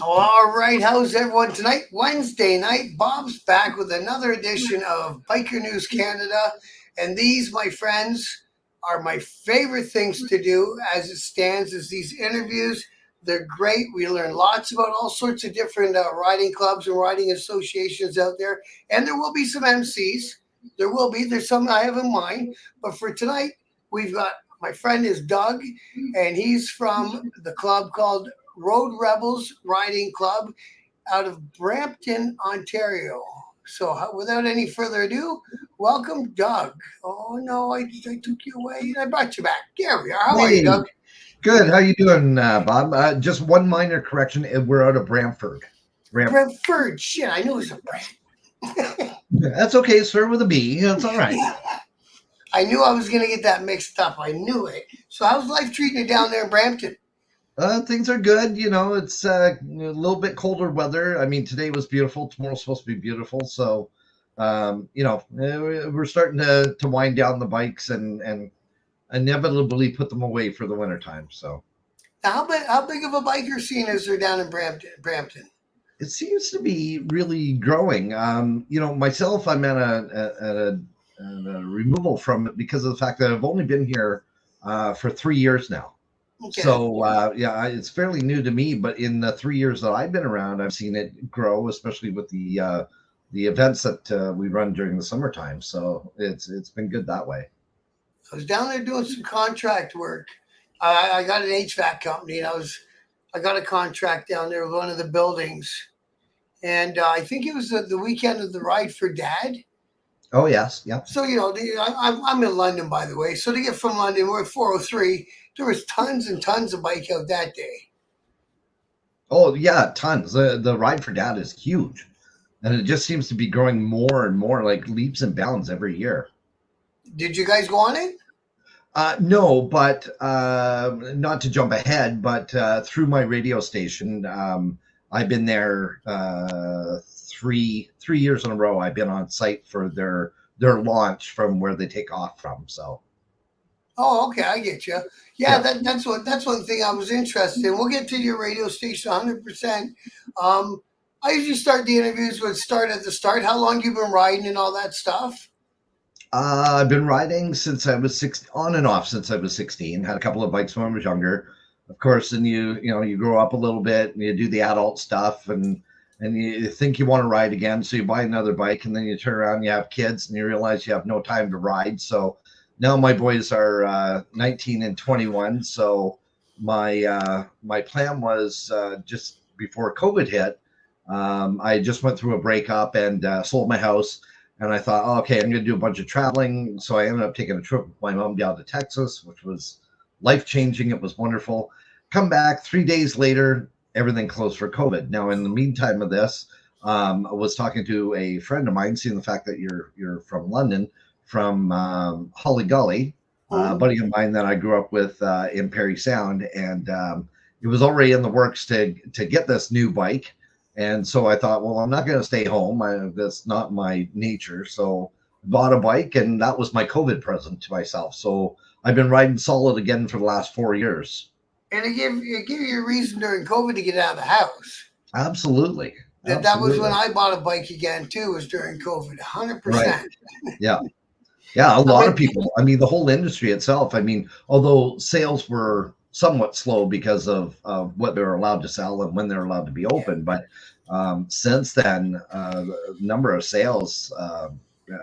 All right, how's everyone tonight? Wednesday night, Bob's back with another edition of Biker News Canada. And these, my friends, are my favorite things to do as it stands is these interviews. They're great. We learn lots about all sorts of different riding clubs and riding associations out there. And there will be some MCs. There will be. There's some I have in mind. But for tonight, we've got my friend is Doug, and he's from the club called Road Rebels Riding Club out of Brampton, Ontario. So, without any further ado, welcome, Doug. Oh no, I took you away. I brought you back. Here we are. How are you, Hey, Doug? good. How you doing, Bob? Just one minor correction. We're out of Brantford. Brentford. Shit, I knew it was a Brant. That's okay. Start with a B. That's all right. I knew I was going to get that mixed up. I knew it. So, how's life treating you down there in Brampton? Things are good. It's a little bit colder weather. I mean, today was beautiful. Tomorrow's supposed to be beautiful. So, we're starting to wind down the bikes and inevitably put them away for the wintertime. So, How big of a biker scene is there down in Brampton? it seems to be really growing. Myself, I'm at a removal from it because of the fact that I've only been here for 3 years now. Okay. So it's fairly new to me. But in the 3 years that I've been around, I've seen it grow, especially with the events that we run during the summertime. So it's been good that way. I was down there doing some contract work. I got an HVAC company, and I got a contract down there with one of the buildings, and I think it was the weekend of the Ride for Dad. Oh yes, yeah. So I'm in London, by the way. So to get from London, we're at 403. There was tons and tons of bike out that day. Oh yeah, tons. The Ride for Dad is huge, and it just seems to be growing more and more, like leaps and bounds every year. Did you guys go on it? No, but not to jump ahead, but through my radio station, I've been there three years in a row. I've been on site for their launch from where they take off from. So, Oh, okay, I get you. Yeah, yeah. that's one thing I was interested in. We'll get to your radio station 100%. I usually start the interviews with start at the start. How long you been riding and all that stuff? I've been riding since I was on and off since I was 16. Had a couple of bikes when I was younger. Of course, and you grow up a little bit and you do the adult stuff and you think you want to ride again, so you buy another bike, and then you turn around, you have kids, and you realize you have no time to ride. So now my boys are 19 and 21. So my plan was just before COVID hit. I just went through a breakup and sold my house. And I thought, oh, okay, I'm going to do a bunch of traveling. So I ended up taking a trip with my mom down to Texas, which was life changing. It was wonderful. Come back 3 days later, everything closed for COVID. Now, in the meantime of this, I was talking to a friend of mine, seeing the fact that you're from London, from Holly Gully, a buddy of mine that I grew up with in Parry Sound, and it was already in the works to get this new bike. And so I thought, well, I'm not going to stay home. That's not my nature. So I bought a bike, and that was my COVID present to myself. So I've been riding solid again for the last 4 years. And it gave you a reason during COVID to get out of the house. Absolutely. That was when I bought a bike again too. Was during COVID, 100%. Right. Yeah. Yeah, a lot of people. I mean, the whole industry itself. I mean, although sales were somewhat slow because of what they're allowed to sell and when they're allowed to be open, but since then, the number of sales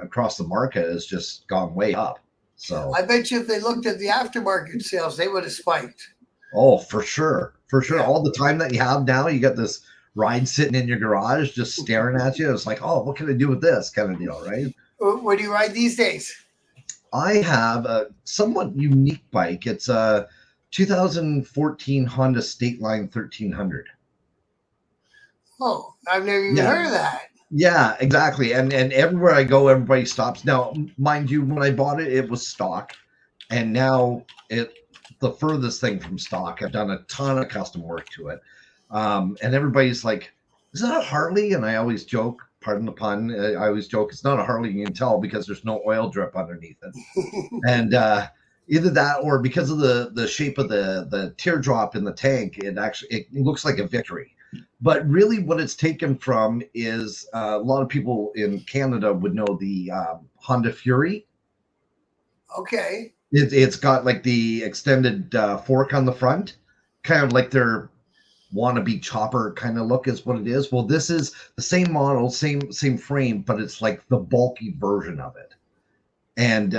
across the market has just gone way up. So I bet you if they looked at the aftermarket sales, they would have spiked. Oh, for sure. For sure. Yeah. All the time that you have now, you got this ride sitting in your garage just staring at you. It's like, oh, what can I do with this kind of deal, right? What do you ride these days? I have a somewhat unique bike. It's a 2014 Honda Stateline 1300. Oh, I've never even heard of that. Yeah, exactly. And everywhere I go, everybody stops. Now, mind you, when I bought it, it was stock. And now it's the furthest thing from stock. I've done a ton of custom work to it. And everybody's like, is that a Harley? And I always joke, pardon the pun, I always joke, it's not a Harley, you can tell because there's no oil drip underneath it. And either that or because of the shape of the teardrop in the tank, it looks like a Victory. But really, what it's taken from is a lot of people in Canada would know the Honda Fury. Okay. It's got like the extended fork on the front, kind of like their wannabe chopper kind of look is what it is. Well, this is the same model, same frame, but it's like the bulky version of it. And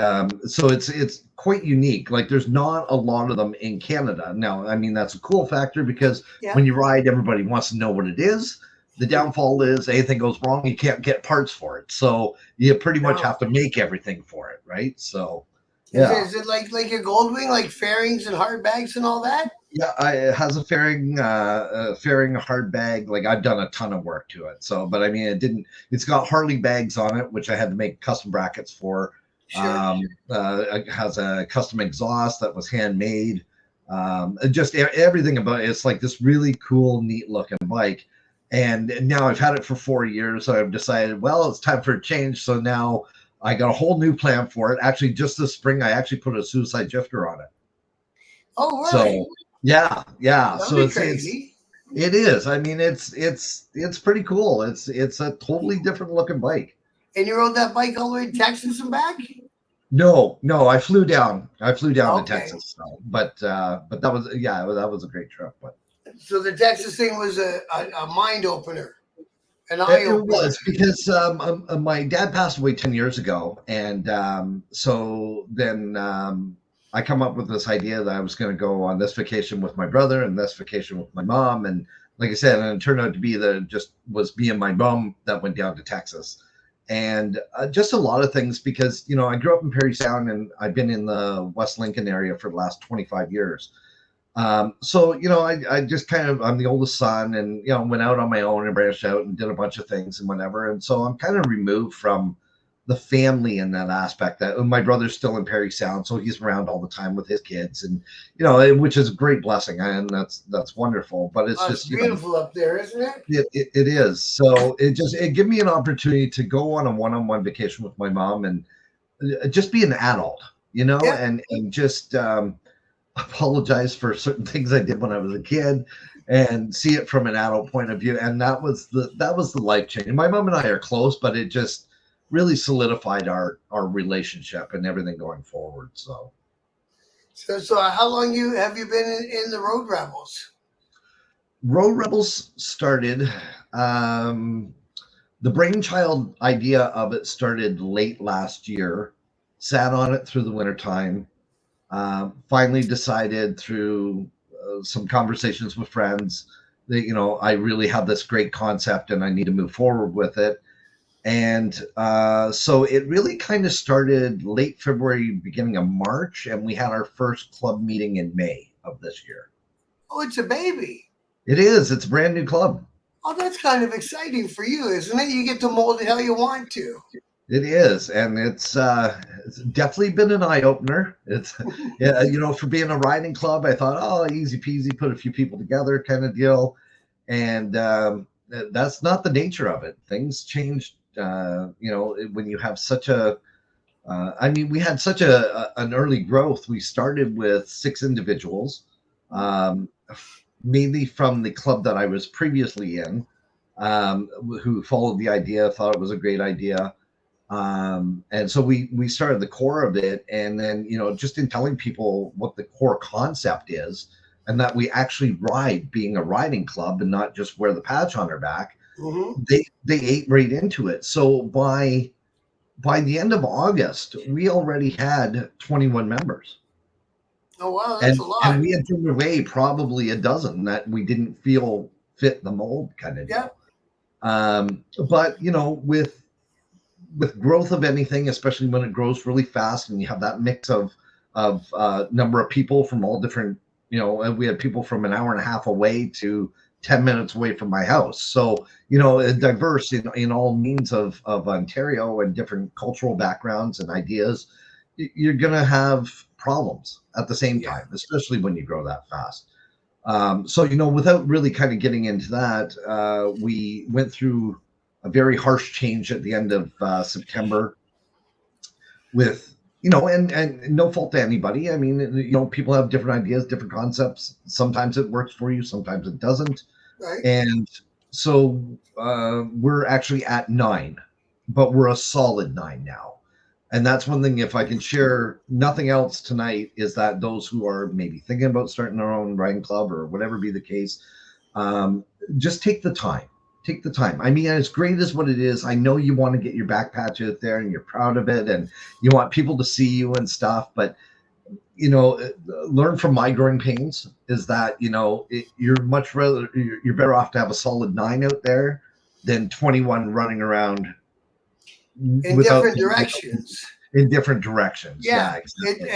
so it's quite unique. Like there's not a lot of them in Canada. Now, I mean, that's a cool factor because Yeah. when you ride, everybody wants to know what it is. The downfall is anything goes wrong, you can't get parts for it. So you pretty much No. have to make everything for it, right? So Is it like a Goldwing, like fairings and hard bags and all that? yeah, it has a fairing, a hard bag. Like I've done a ton of work to it. So, but I mean, it didn't. It's got Harley bags on it, which I had to make custom brackets for. Sure. It has a custom exhaust that was handmade. Just everything about it. It's like this really cool, neat looking bike. And now I've had it for 4 years. So I've decided, well, it's time for a change. So now I got a whole new plan for it. Actually, just this spring, I actually put a suicide shifter on it. Oh, really? So yeah. That'd So be it's crazy. it is. I mean, it's pretty cool. It's a totally different looking bike. And you rode that bike all the way to Texas and back? No, I flew down. I flew down to Okay. Texas. So, but that was that was a great trip. But So the Texas thing was a mind opener, an eye it opener. was because my dad passed away 10 years ago, and so then I come up with this idea that I was going to go on this vacation with my brother and this vacation with my mom, and like I said, and it turned out to be that it just was me and my mom that went down to Texas. And just a lot of things because I grew up in Perry Sound and I've been in the West Lincoln area for the last 25 years. So I just kind of, I'm the oldest son, and went out on my own and branched out and did a bunch of things and whatever. And so I'm kind of removed from the family in that aspect. That my brother's still in Perry Sound, so he's around all the time with his kids, and which is a great blessing, and that's wonderful. But it's It's just beautiful up there, isn't it? it is. So it gave me an opportunity to go on a one-on-one vacation with my mom and just be an adult, Yeah. and just apologize for certain things I did when I was a kid and see it from an adult point of view. And that was the life change. My mom and I are close, but it just really solidified our relationship and everything going forward. So how long have you been in the Road Rebels? Road Rebels started, the brainchild idea of it started late last year, sat on it through the wintertime, finally decided through some conversations with friends that, I really have this great concept and I need to move forward with it. And so it really kind of started late February, beginning of March, and we had our first club meeting in May of this year. Oh, it's a baby. It is. It's a brand new club. Oh, that's kind of exciting for you, isn't it? You get to mold it how you want to. It is, and it's definitely been an eye opener. It's for being a riding club, I thought, oh, easy peasy, put a few people together, kind of deal, and that's not the nature of it. Things changed. When you have such a, we had such an early growth. We started with 6 individuals, mainly from the club that I was previously in, who followed the idea, thought it was a great idea. And so we started the core of it, and then just in telling people what the core concept is, and that we actually ride, being a riding club and not just wear the patch on our back. Mm-hmm. They ate right into it. So by the end of August, we already had 21 members. Oh wow, that's a lot. And we had turned away probably a dozen that we didn't feel fit the mold kind of deal. But with growth of anything, especially when it grows really fast and you have that mix of number of people from all different, we had people from an hour and a half away to 10 minutes away from my house. So, diverse in all means of Ontario and different cultural backgrounds and ideas, you're going to have problems at the same time, especially when you grow that fast. So, without really kind of getting into that, we went through a very harsh change at the end of September with, and no fault to anybody. I mean, people have different ideas, different concepts. Sometimes it works for you, sometimes it doesn't. Right. And we're actually at 9, but we're a solid 9 now. And that's one thing, if I can share nothing else tonight, is that those who are maybe thinking about starting their own riding club or whatever be the case, just take the time. Take the time. I mean, as great as what it is, I know you want to get your back patch out there and you're proud of it and you want people to see you and stuff, but learn from my growing pains is that, you're better off to have a solid 9 out there than 21 running around in different directions. In different directions. Yeah, exactly.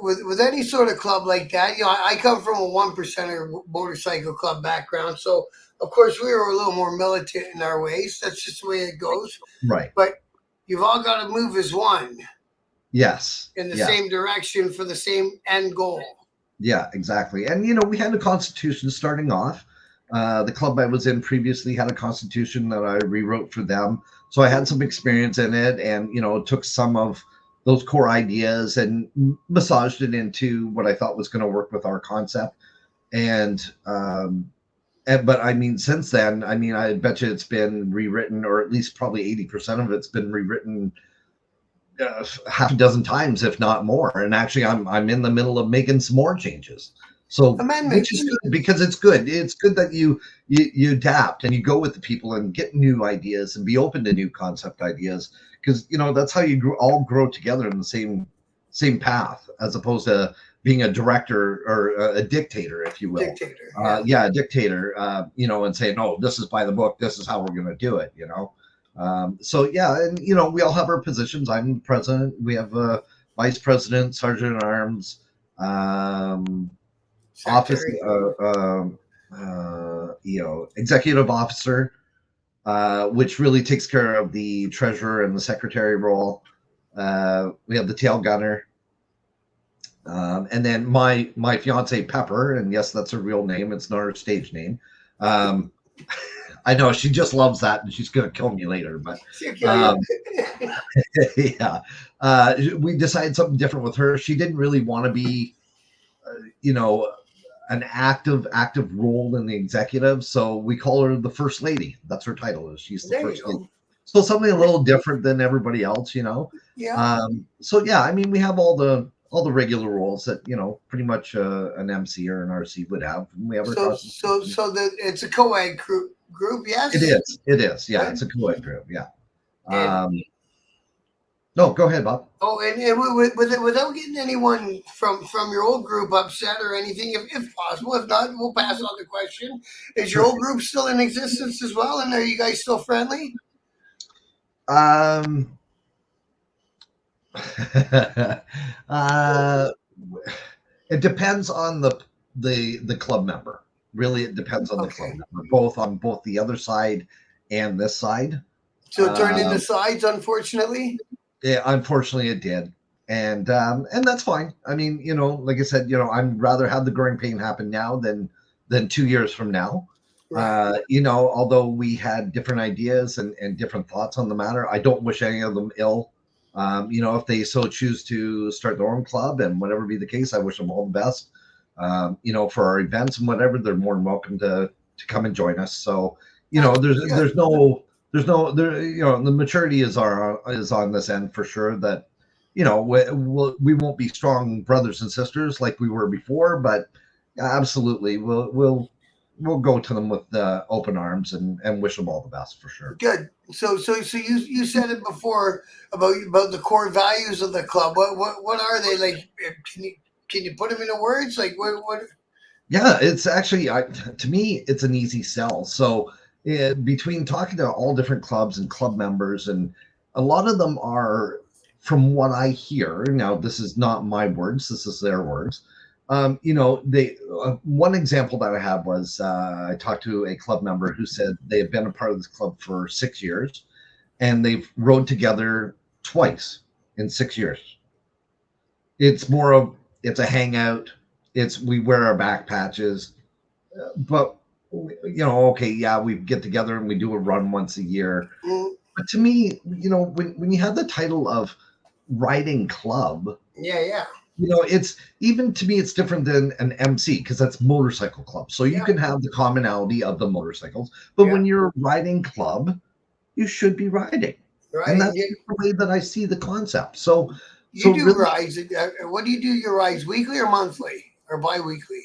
With any sort of club like that, I come from a 1%er motorcycle club background, so of course we were a little more militant in our ways. That's just the way it goes. Right. But you've all got to move as one. Yes. In the same direction for the same end goal. Yeah, exactly. And we had a constitution starting off. The club I was in previously had a constitution that I rewrote for them. So I had some experience in it and, took some of those core ideas and massaged it into what I thought was going to work with our concept. But I mean, since then, I bet you it's been rewritten, or at least probably 80% of it's been rewritten half a dozen times, if not more. And actually, I'm in the middle of making some more changes. So, amendments, which is good because it's good. It's good that you adapt and you go with the people and get new ideas and be open to new concept ideas, because that's how you all grow together in the same path, as opposed to being a director or a dictator, if you will. Dictator. A dictator. And saying, "No, this is by the book. This is how we're going to do it." And we all have our positions. I'm president. We have a vice president, sergeant at arms, office, executive officer, which really takes care of the treasurer and the secretary role. We have the tail gunner, and then my fiance Pepper, and yes, that's her real name. It's not her stage name. I know she just loves that, and she's going to kill me later. But yeah, we decided something different with her. She didn't really want to be, an active role in the executive, so we call her the first lady. That's her title. She's the first lady. So something a little different than everybody else, Yeah. We have all the regular roles that pretty much an MC or an RC would have. We have it's a co-ed group. Yes, it is. Yeah, it's a co-ed group. Yeah. No, go ahead, Bob. Oh, and without getting anyone from your old group upset or anything, if possible. If not, we'll pass on the question. Is your old group still in existence as well, and are you guys still friendly? It depends on the club member. Really, it depends on the club member, on both the other side and this side. So it turned into sides, unfortunately. Yeah, unfortunately, it did, and that's fine. I mean, like I said, I'd rather have the growing pain happen now than 2 years from now. Right. Although we had different ideas and different thoughts on the matter, I don't wish any of them ill. If they so choose to start their own club and whatever be the case, I wish them all the best. For our events and whatever, they're more than welcome to come and join us. So, the maturity is on this end for sure, that, we won't be strong brothers and sisters like we were before, but absolutely we'll go to them with open arms and wish them all the best for sure. Good. So you said it before about the core values of the club. What are they like? Can you put them into words? Like what? Yeah, it's actually, to me, it's an easy sell. So between talking to all different clubs and club members, and a lot of them are, from what I hear, now this is not my words, this is their words. They one example that I had was I talked to a club member who said they have been a part of this club for 6 years, and they've rode together twice in 6 years. It's a hangout. We wear our back patches, but we get together and we do a run once a year. But to me, when you have the title of riding club, yeah, You know, it's even to me, it's different than an MC because that's motorcycle club. So you Yeah, can have the commonality of the motorcycles, but yeah, when you're a riding club, you should be riding, and right. And that's you, the way that I see the concept. So, you do really, rides. What do you do? Your rides weekly or monthly or bi-weekly?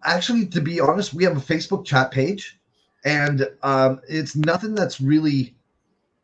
actually, to be honest, we have a Facebook chat page, and it's nothing that's really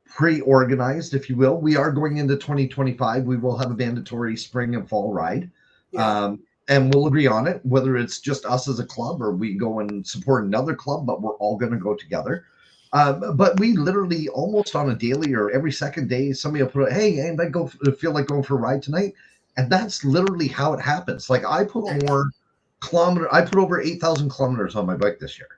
pre-organized, if you will. We are going into 2025. We will have a mandatory spring and fall ride, Yeah. um, and we'll agree on it, whether it's just us as a club or we go and support another club. But we're all going to go together. But we literally almost on a daily or every second day, somebody will put, "Hey, anybody feel like going for a ride tonight?" And that's literally how it happens. Like Nice. I put over 8,000 kilometers on my bike this year.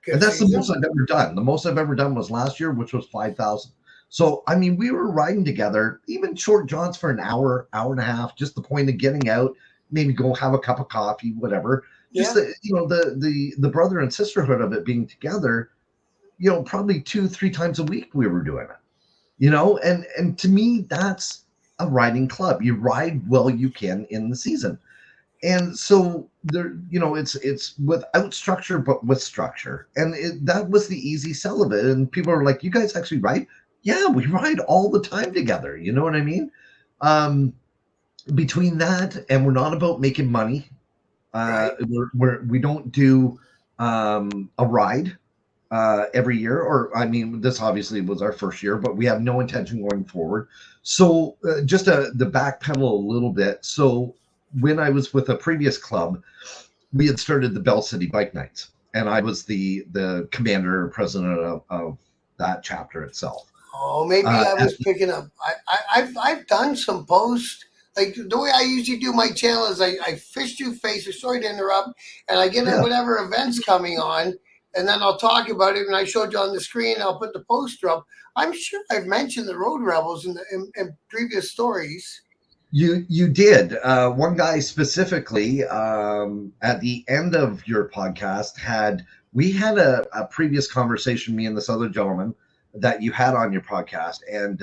And Good for that's the most you. I've ever done. The most I've ever done was last year, which was 5,000. So, I mean, we were riding together, even short jaunts for an hour, hour and a half, just the point of getting out, maybe go have a cup of coffee, whatever. Just Yeah. the, the brother and sisterhood of it being together, probably 2, 3 times a week we were doing it. And to me, that's a riding club. You ride well you can in the season. And so there, it's without structure but with structure, and that was the easy sell of it. And people are like, "You guys actually ride?" Yeah, we ride all the time together. You know what I mean? Um, Between that, and we're not about making money. Right. We don't do a ride every year, or I mean, this obviously was our first year, but we have no intention going forward. So just the backpedal a little bit. So when I was with a previous club, we had started the Bell City Bike Nights, and I was the commander, president of that chapter itself. Oh, maybe Uh, I was picking up. I've done some posts. Like the way I usually do my channel is I fish through Facebook. Sorry to interrupt, and I get at yeah, whatever events coming on, and then I'll talk about it. And I showed you on the screen. I'll put the poster up. I'm sure I've mentioned the Road Rebels in previous stories. you did. One guy specifically at the end of your podcast we had a previous conversation, me and this other gentleman that you had on your podcast, and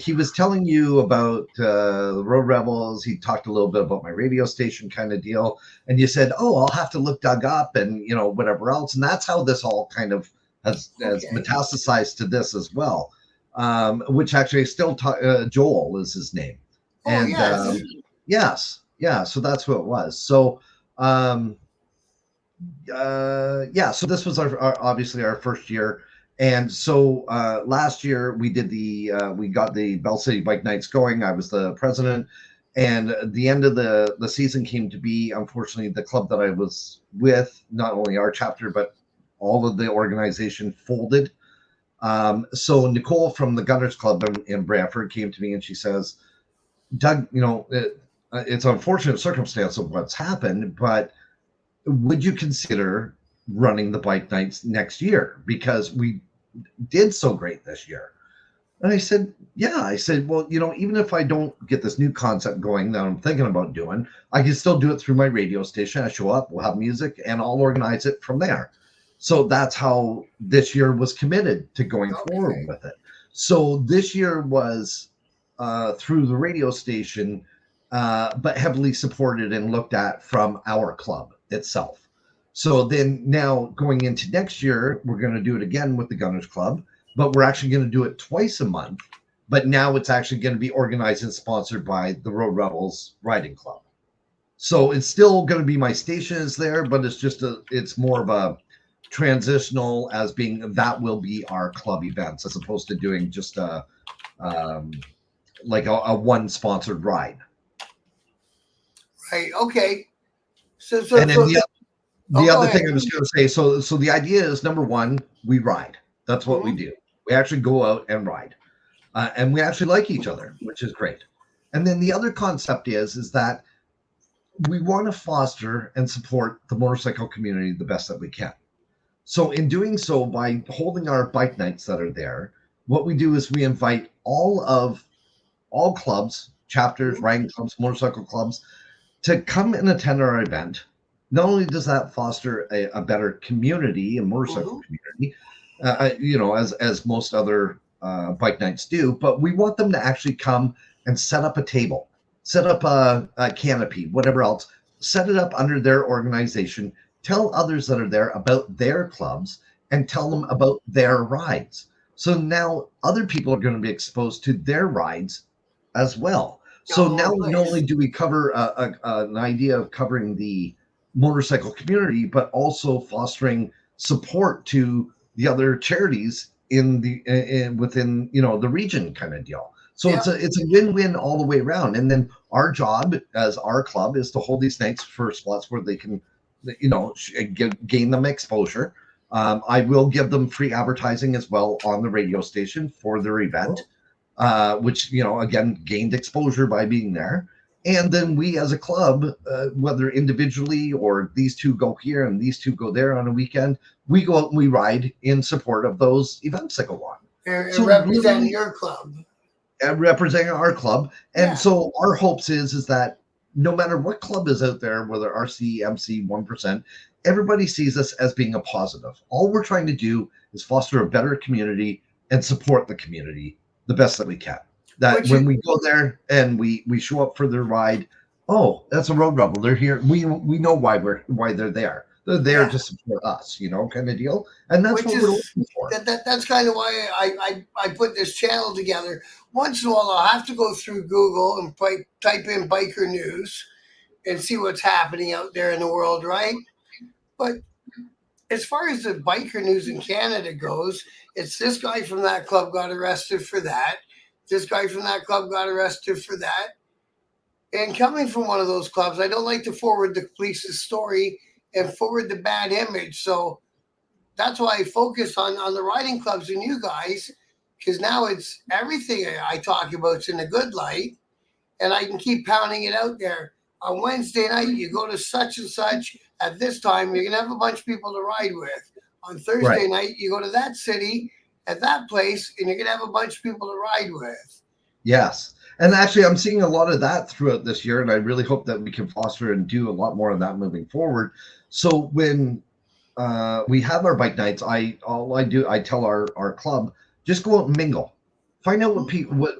he was telling you about the Road Rebels. He talked a little bit about my radio station kind of deal, and you said, "Oh, I'll have to look Doug up," and whatever else. And that's how this all kind of has Okay. metastasized to this as well. Which actually still Joel is his name, Oh and yes. yes, yeah. So that's who it was. So. Um, yeah, so this was our obviously our first year, and so last year we got the Bell City Bike Nights going. I was the president, and the end of the season came to be, unfortunately, the club that I was with, not only our chapter but all of the organization folded. So Nicole from the Gunners Club in Brantford came to me and she says, "Doug, it's an unfortunate circumstance of what's happened, but would you consider running the bike nights next year because we did so great this year?" And I said, "Yeah." I said, "Well, even if I don't get this new concept going that I'm thinking about doing, I can still do it through my radio station. I show up, we'll have music, and I'll organize it from there." So that's how this year was committed to going forward Okay. with it. So this year was through the radio station, but heavily supported and looked at from our club itself. So then now going into next year, we're going to do it again with the Gunners Club, but we're actually going to do it twice a month. But now it's actually going to be organized and sponsored by the Road Rebels Riding Club. So it's still going to be my station is there, but it's more of a transitional as being that will be our club events as opposed to doing just um, like a one sponsored ride. Right. Okay. So so And then so. Oh, the go other ahead. thing I was going to say, so the idea is number one, we ride. That's what we Hmm. do. We actually go out and ride, and we actually like each other, which is great. And then the other concept is that we want to foster and support the motorcycle community the best that we can. So in doing so, by holding our bike nights that are there, what we do is we invite all clubs, chapters, riding clubs, motorcycle clubs to come and attend our event. Not only does that foster a better community, a motorcycle Hmm. community, as most other bike nights do, but we want them to actually come and set up a table. set up a canopy, whatever else, set it up under their organization, tell others that are there about their clubs, and tell them about their rides. So now other people are going to be exposed to their rides as well. So all in now one not only place. do we cover an idea of covering the motorcycle community, but also fostering support to the other charities in the within the region kind of deal. So Yeah. it's a win-win all the way around. And then our job as our club is to hold these nights for spots where they can, gain them exposure. I will give them free advertising as well on the radio station for their event, which again gained exposure by being there. And then we as a club, whether individually or these two go here and these two go there on a weekend, we go out and we ride in support of those events that go on. And So represent really, your club. representing our club. And Yeah. so our hopes is that no matter what club is out there, whether RC, MC, 1%, everybody sees us as being a positive. All we're trying to do is foster a better community and support the community the best that we can. That Which when is, we go there and we show up for their ride, oh, that's a Road Rebel. They're here. We know why they're there. They're there yeah. to support us, kind of deal. And that's Which what is we're looking for. that's kind of why I put this channel together. Once in a while, I'll have to go through Google and type in biker news and see what's happening out there in the world, right? But as far as the biker news in Canada goes, it's this guy from that club got arrested for that. This guy from that club got arrested for that. And coming from one of those clubs, I don't like to forward the police's story and forward the bad image. So that's why I focus on the riding clubs and you guys, because now it's everything I talk about's in a good light, and I can keep pounding it out there. On Wednesday night, you go to such and such at this time, you're gonna have a bunch of people to ride with. On Thursday Right. night, you go to that city at that place, and you're gonna have a bunch of people to ride with. Yes. And actually, I'm seeing a lot of that throughout this year, and I really hope that we can foster and do a lot more of that moving forward. So when we have our bike nights, I tell our club, just go out and mingle, find out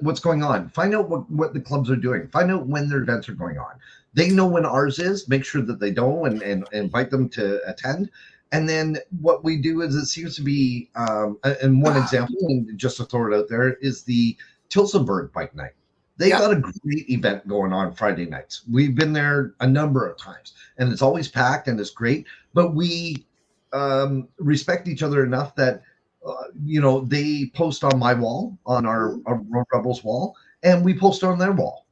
what's going on, find out what the clubs are doing, find out when their events are going on. They know when ours is, make sure that they know and invite them to attend. And then what we do is it seems to be, and one example, and just to throw it out there, is the Tilsonburg Bike Night. They Yeah. got a great event going on Friday nights. We've been there a number of times, and it's always packed and it's great. But we respect each other enough that they post on my wall, on our Road Rebels wall, and we post on their wall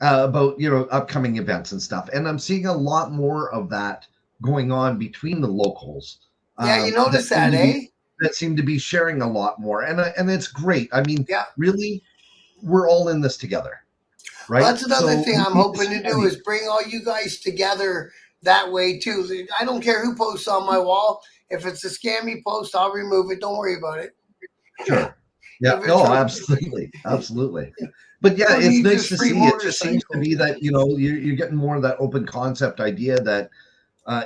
about upcoming events and stuff. And I'm seeing a lot more of that going on between the locals. Yeah, you notice that, eh? That seem to be sharing a lot more, and it's great. I mean, Yeah. really, we're all in this together, right? Well, that's another So thing we I'm need hoping to do support is bring all you guys together that way too. I don't care who posts on my wall. If it's a scammy post, I'll remove it. Don't worry about it. Sure. Yeah. If it's No, a- absolutely. Absolutely. But yeah, Who it's needs nice a to free see. It just seems to motorcycle? be that, you're getting more of that open concept idea that,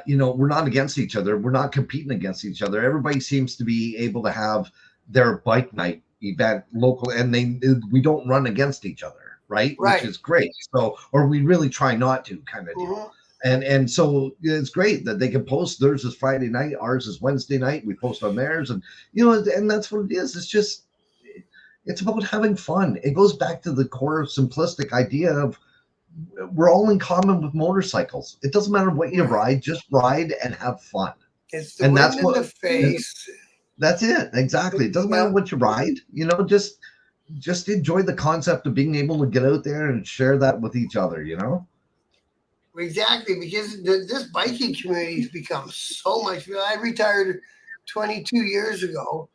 we're not against each other. We're not competing against each other. Everybody seems to be able to have their bike night event local, and we don't run against each other, right? Right. Which is great. So, or we really try not to, kind of deal. Mhm. And so it's great that they can post. Theirs is Friday night, ours is Wednesday night. We post on theirs, and and that's what it is. It's about having fun. It goes back to the core simplistic idea of we're all in common with motorcycles. It doesn't matter what you ride, just ride and have fun. It's the And wind that's in what the face. that's it. Exactly. It doesn't matter what you ride, just enjoy the concept of being able to get out there and share that with each other, Exactly, because this biking community has become so much. I retired 22 years ago,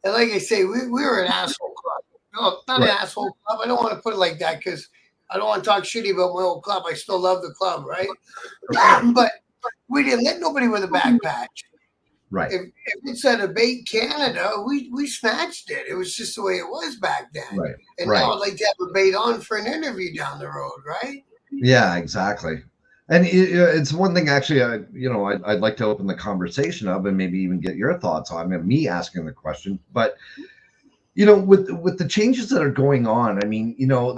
and like I say, we were an asshole club. No, not Right. an asshole club. I don't want to put it like that because I don't want to talk shitty about my old club. I still love the club, right? But we didn't let nobody with a back patch. Right. If it said Abate Canada, we snatched it. It was just the way it was back then. Right. And Right. now I'd like to have Abate on for an interview down the road, right? Yeah, exactly. And it's one thing actually, I'd like to open the conversation up and maybe even get your thoughts on, and me asking the question. But with the changes that are going on, I mean,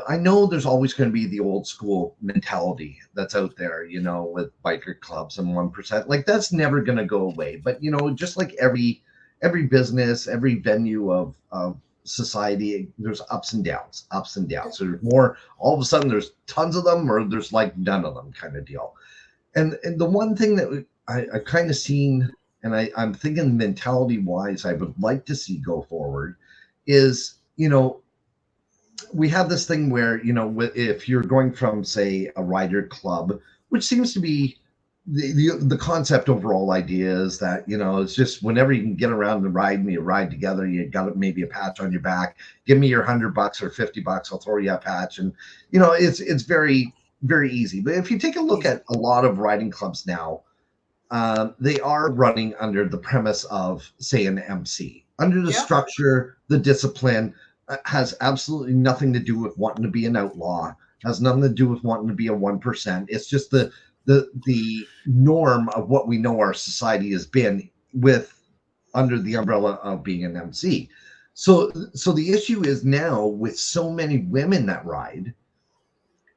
I know there's always going to be the old school mentality that's out there, with biker clubs and 1%. Like that's never going to go away. But just like every business, every venue of society, there's ups and downs, ups and downs. There's more. All of a sudden, there's tons of them, or there's like none of them, kind of deal. And the one thing that I kind of seen, and I'm thinking mentality wise, I would like to see go forward is, we have this thing where, if you're going from, say, a rider club, which seems to be the concept overall idea is that, it's just whenever you can get around and ride and you ride together, you got maybe a patch on your back, give me your $100 or $50, I'll throw you a patch. And, it's very, very easy. But if you take a look at a lot of riding clubs now, they are running under the premise of, say, an MC. Under the structure, the discipline has absolutely nothing to do with wanting to be an outlaw, has nothing to do with wanting to be a 1%. It's just the norm of what we know our society has been with under the umbrella of being an MC. So the issue is now with so many women that ride,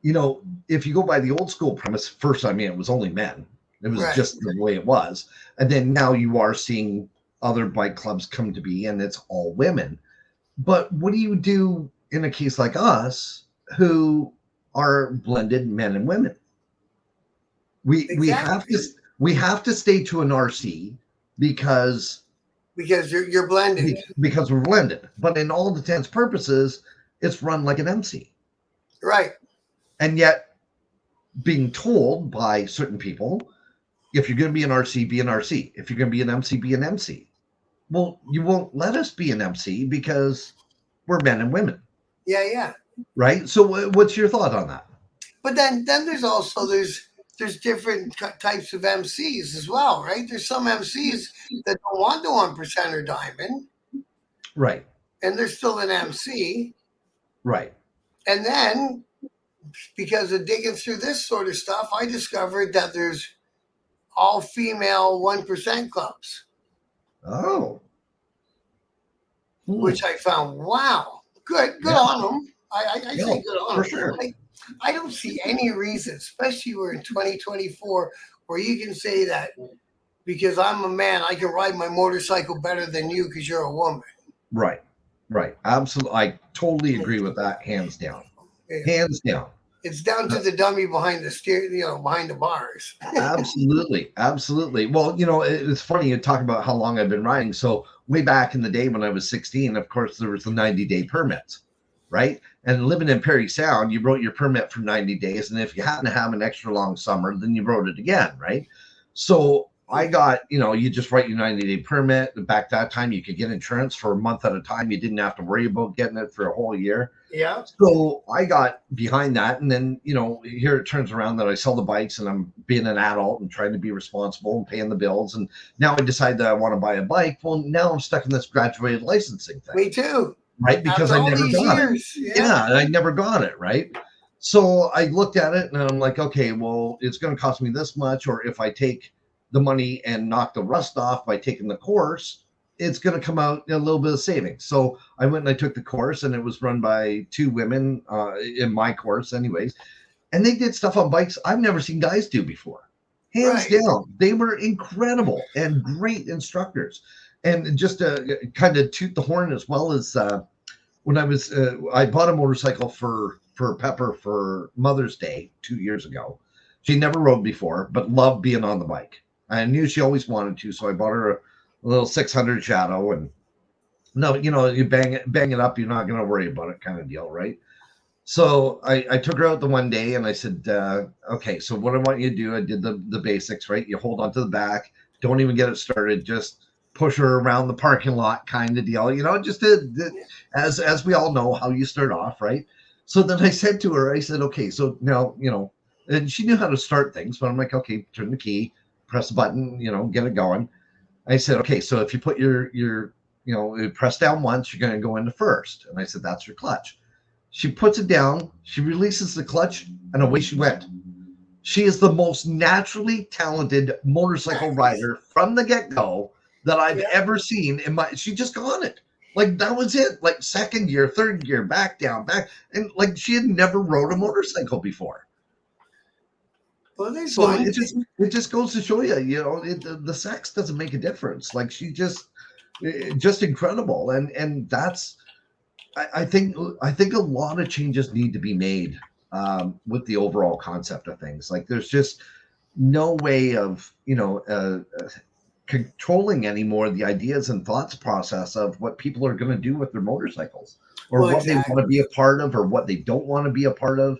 if you go by the old school premise, first, I mean, it was only men. It was just the way it was. And then now you are seeing other bike clubs come to be, and it's all women. But what do you do in a case like us who are blended men and women? We have to stay to an RC because you're blended. Because we're blended. But in all intents purposes, it's run like an MC. Right. And yet being told by certain people, if you're going to be an RC, be an RC. If you're going to be an MC, be an MC. Well, you won't let us be an MC because we're men and women. Yeah. Right. So what's your thought on that? But then there's also there's different types of MCs as well, right? There's some MCs that don't want the 1% or diamond. Right. And they're still an MC. Right. And then because of digging through this sort of stuff, I discovered that there's all female 1% clubs. Oh. Which I found, wow, good on them. I say good on them. For sure. I don't see any reason, especially we're in 2024, where you can say that because I'm a man, I can ride my motorcycle better than you because you're a woman. Right. Absolutely. I totally agree with that. Hands down. Yeah. Hands down. It's down to the dummy behind the behind the bars. Absolutely. Well, it's funny you talk about how long I've been riding. So way back in the day when I was 16, of course, there was the 90-day permits, right? And living in Parry Sound, you wrote your permit for 90 days. And if you happen to have an extra long summer, then you wrote it again, right? So I got, you just write your 90-day permit. Back that time, you could get insurance for a month at a time. You didn't have to worry about getting it for a whole year. Yeah. So I got behind that. And then, here it turns around that I sell the bikes and I'm being an adult and trying to be responsible and paying the bills. And now I decide that I want to buy a bike. Well, now I'm stuck in this graduated licensing thing. Me too. Right? Because I never got it. Yeah, I never got it. Right. So I looked at it and I'm like, okay, well, it's going to cost me this much. Or if I take the money and knock the rust off by taking the course, it's going to come out a little bit of savings. So I went and I took the course, and it was run by two women in my course anyways. And they did stuff on bikes I've never seen guys do before. Hands down. They were incredible and great instructors. And just to kind of toot the horn as well as when I bought a motorcycle for Pepper for Mother's Day 2 years ago. She never rode before, but loved being on the bike. I knew she always wanted to, so I bought her a little 600 Shadow. And no, you bang it up, you're not going to worry about it, kind of deal, right? So I took her out the one day, and I said, okay, so what I want you to do, I did the basics, right? You hold on to the back, don't even get it started, just push her around the parking lot, kind of deal, just as we all know how you start off, right? So then I said to her, I said, okay, so now, and she knew how to start things, but I'm like, okay, turn the key, press the button, get it going. I said, okay, so if you put your press down once, you're going to go into first. And I said, that's your clutch. She puts it down, she releases the clutch, and away she went. She is the most naturally talented motorcycle rider from the get-go that I've ever seen she just got it. Like that was it. Like second year, third year, back down, back, and like she had never rode a motorcycle before. Well, there's So one. it just goes to show you, the sex doesn't make a difference. Like just incredible, and that's I think a lot of changes need to be made with the overall concept of things. Like there's just no way of controlling anymore the ideas and thoughts process of what people are going to do with their motorcycles or Well, what they want to exactly. be a part of or what they don't want to be a part of.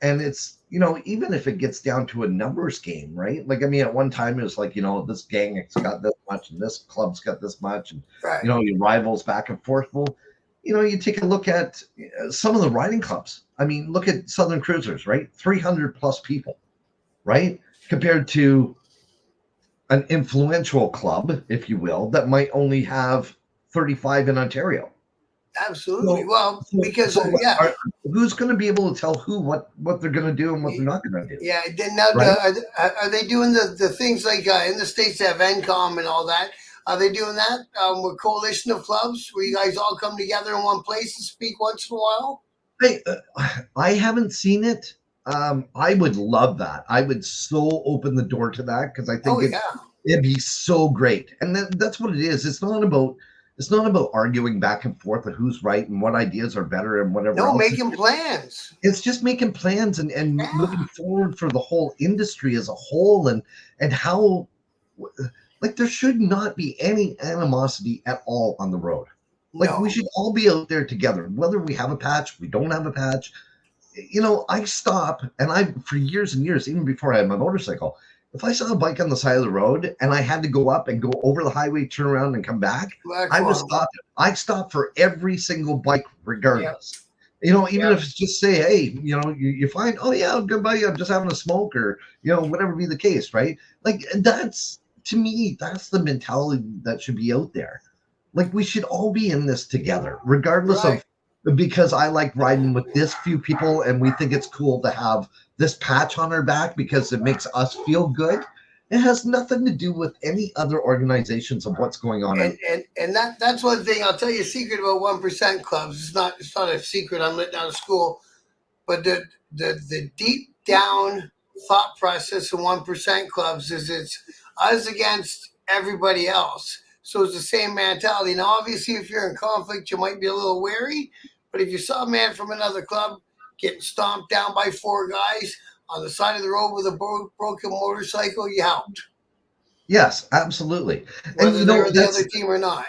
And it's, even if it gets down to a numbers game, right? Like, I mean, at one time it was like, this gang has got this much and this club's got this much, and, Right. your rivals back and forth. Well, you take a look at some of the riding clubs. I mean, look at Southern Cruisers, right? 300 plus people, right? Compared to an influential club, if you will, that might only have 35 in Ontario. Absolutely. So, Well, because yeah, who's going to be able to tell who what they're going to do and what they're not going to do? yeah. Then now, Right? are they doing the things like in the States they have NCOM and all that? Are they doing that with coalition of clubs where you guys all come together in one place and speak once in a while? Hey, I haven't seen it. I would love that. I would so open the door to that because I think Oh yeah. it'd be so great. And that's what it is. It's not about arguing back and forth of who's right and what ideas are better and whatever No, else. making plans. It's just making plans and Yeah. looking forward for the whole industry as a whole and how like there should not be any animosity at all on the road. Like No. we should all be out there together, whether we have a patch, we don't have a patch. I stop and for years and years, even before I had my motorcycle, if I saw a bike on the side of the road and I had to go up and go over the highway, turn around and come back, I would stop it. I stop for every single bike regardless. Yep. Even if it's just say, hey, you find, oh yeah, goodbye, I'm just having a smoke or, whatever be the case, right? Like that's, to me, that's the mentality that should be out there. Like we should all be in this together, regardless of, because I like riding with this few people and we think it's cool to have this patch on our back because it makes us feel good. It has nothing to do with any other organizations of what's going on. And that's one thing I'll tell you a secret about 1% clubs. It's not a secret. I'm letting out of school, but the deep down thought process of 1% clubs is it's us against everybody else. So it's the same mentality. Now, obviously, if you're in conflict, you might be a little wary. But if you saw a man from another club getting stomped down by 4 guys on the side of the road with a broken motorcycle, you helped. Yes, absolutely. Whether And they're the other team or not.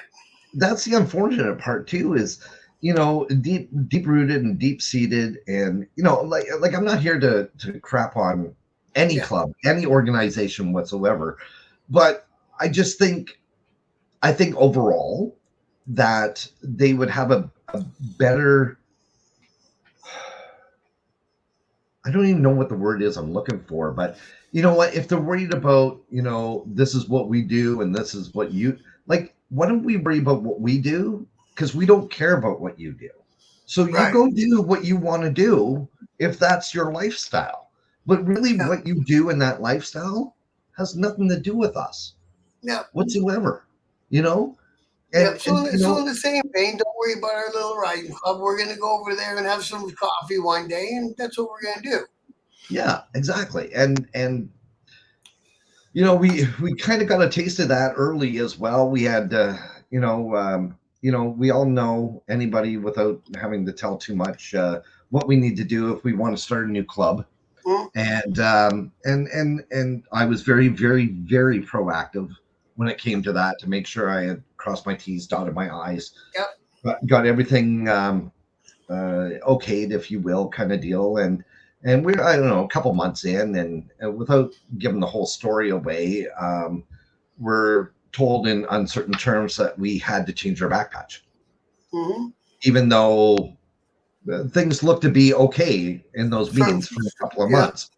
That's the unfortunate part too. Is deep rooted and deep seated, and like I'm not here to crap on any club, any organization whatsoever, but I just think overall that they would have a better, I don't even know what the word is I'm looking for, but you know what, if they're worried about, this is what we do and this is what you like, why don't we worry about what we do? Because we don't care about what you do. So you go do what you want to do if that's your lifestyle. But really what you do in that lifestyle has nothing to do with us whatsoever, And, so in the same vein, don't worry about our little riding club. We're going to go over there and have some coffee one day, and that's what we're going to do. Yeah, exactly. And we kind of got a taste of that early as well. We had, we all know, anybody without having to tell too much, what we need to do if we want to start a new club. Mm-hmm. And I was very, very, very proactive when it came to that to make sure I had crossed my T's, dotted my I's. Yep. Got everything okayed, if you will, kind of deal. And we're, I don't know, a couple months in, and without giving the whole story away, we're told in uncertain terms that we had to change our back patch. Mm-hmm. Even though things looked to be okay in those meetings for a couple of months.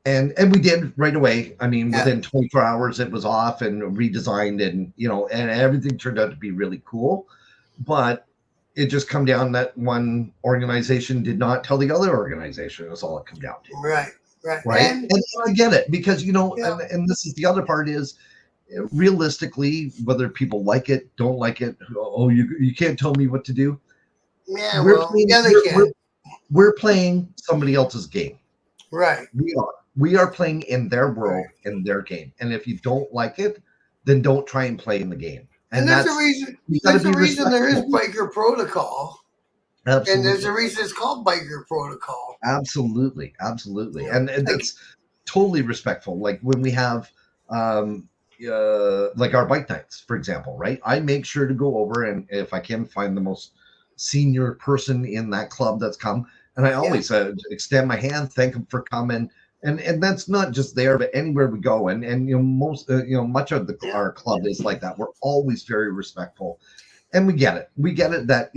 And we did right away. I mean, within 24 hours, it was off and redesigned, and and everything turned out to be really cool. But it just come down that one organization did not tell the other organization. That's all it come down to. Right. And I get it because and this is the other part is realistically, whether people like it, don't like it, oh, you can't tell me what to do. Yeah, We're well, playing yeah, they we're, can. we're, we're playing somebody else's game. Right. We are playing in their world, in their game. And if you don't like it, then don't try and play in the game. And And there's a that's reason. you got to There's be a reason there is respectful. biker protocol, and there's Absolutely. a reason it's called biker protocol. Absolutely. You Absolutely. know, And like, that's totally respectful. Like when we have like our bike nights, for example, right? I make sure to go over and if I can find the most senior person in that club that's come, and I yeah, always extend my hand, thank them for coming, and that's not just there, but anywhere we go, and most much of yeah. our club is like that. We're always very respectful, and we get it that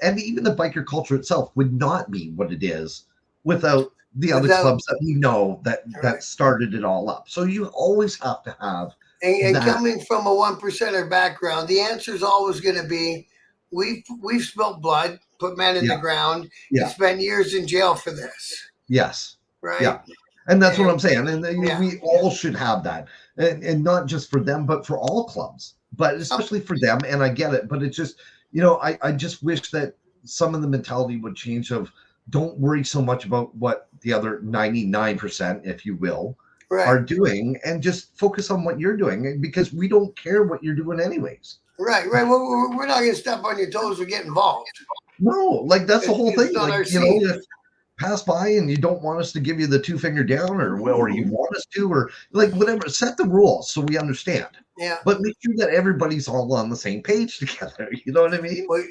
and even the biker culture itself would not be what it is without the other Without clubs that we know that right. started it all up. So you always have to have And that. coming from a one percenter background, the answer is always going to be, we've spilt blood, put men in the Yeah, ground, and yeah, spent years in jail for this, yes, right? yeah, and that's what And I'm saying. And yeah, we all should have that, and not just for them, but for all clubs, but oh, especially for them. And I get it, but it's just I just wish that some of the mentality would change of don't worry so much about what the other 99%, if you will, right, are doing, and just focus on what you're doing, because we don't care what you're doing anyways. right, right. We're not going to step on your toes or get involved. No, like that's the whole It's thing. not Like our scene. if pass by and you don't want us to give you the two finger down, or you want us to, or like whatever, set the rules so we understand. Yeah. But make sure that everybody's all on the same page together. You know what I mean? Well,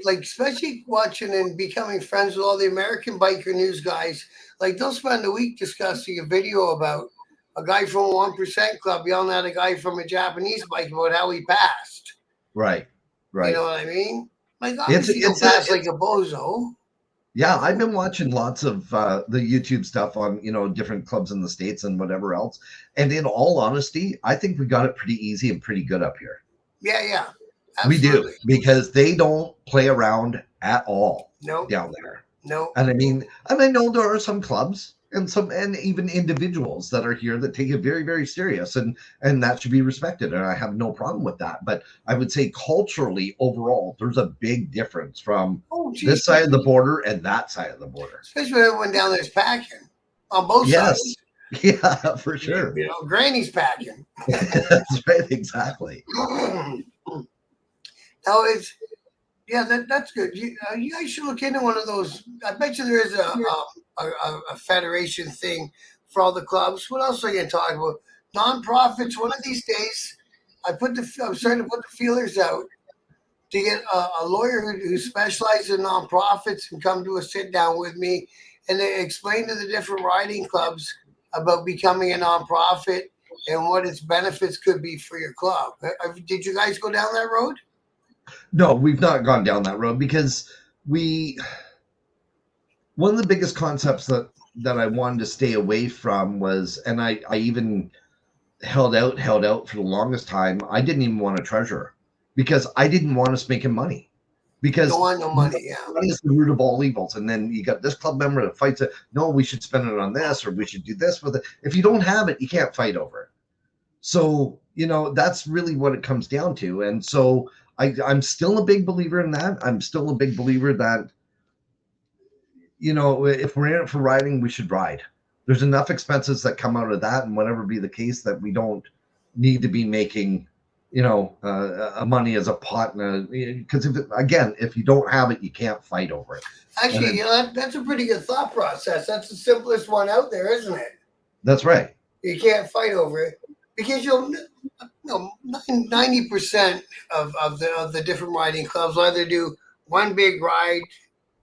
like especially watching and becoming friends with all the American biker news guys, like they'll spend a week discussing a video about a guy from a 1% club yelling at a guy from a Japanese bike about how he passed. Right, You right. know what I mean? Like It's obviously don't it's a pass like it's a bozo. Yeah, I've been watching lots of the YouTube stuff on different clubs in the States and whatever else. And in all honesty, I think we got it pretty easy and pretty good up here. Yeah, yeah, We do, absolutely. because they don't play around at all Nope, down there. nope. And I know there are some clubs and even individuals that are here that take it very, very serious, and that should be respected. And I have no problem with that. But I would say culturally, overall, there's a big difference from Oh, geez, this side of the border and that side of the border. especially when everyone down there's packing on both Yes. sides. Yeah, for sure. You know, Granny's packing. That's right, exactly. Now it's yeah, that's good. You guys should look into one of those. I bet you there is a federation thing for all the clubs. What else are you going to talk about? Nonprofits. One of these days, I'm starting to put the feelers out to get a lawyer who specializes in nonprofits and come to a sit down with me and they explain to the different riding clubs about becoming a nonprofit and what its benefits could be for your club. Did you guys go down that road? No, we've not gone down that road because one of the biggest concepts that I wanted to stay away from was, and I even held out for the longest time. I didn't even want a treasurer because I didn't want us making money, because Don't want no money, yeah. money is the root of all evils. And then you got this club member that fights it. No, we should spend it on this, or we should do this with it. If you don't have it, you can't fight over it. So, that's really what it comes down to. And so I'm still a big believer in that. I'm still a big believer that, if we're in it for riding, we should ride. There's enough expenses that come out of that, and whatever be the case, that we don't need to be making, money as a pot. Because if you don't have it, you can't fight over it. Actually, that's a pretty good thought process. That's the simplest one out there, isn't it? That's right. You can't fight over it because 90% of the different riding clubs will either do one big ride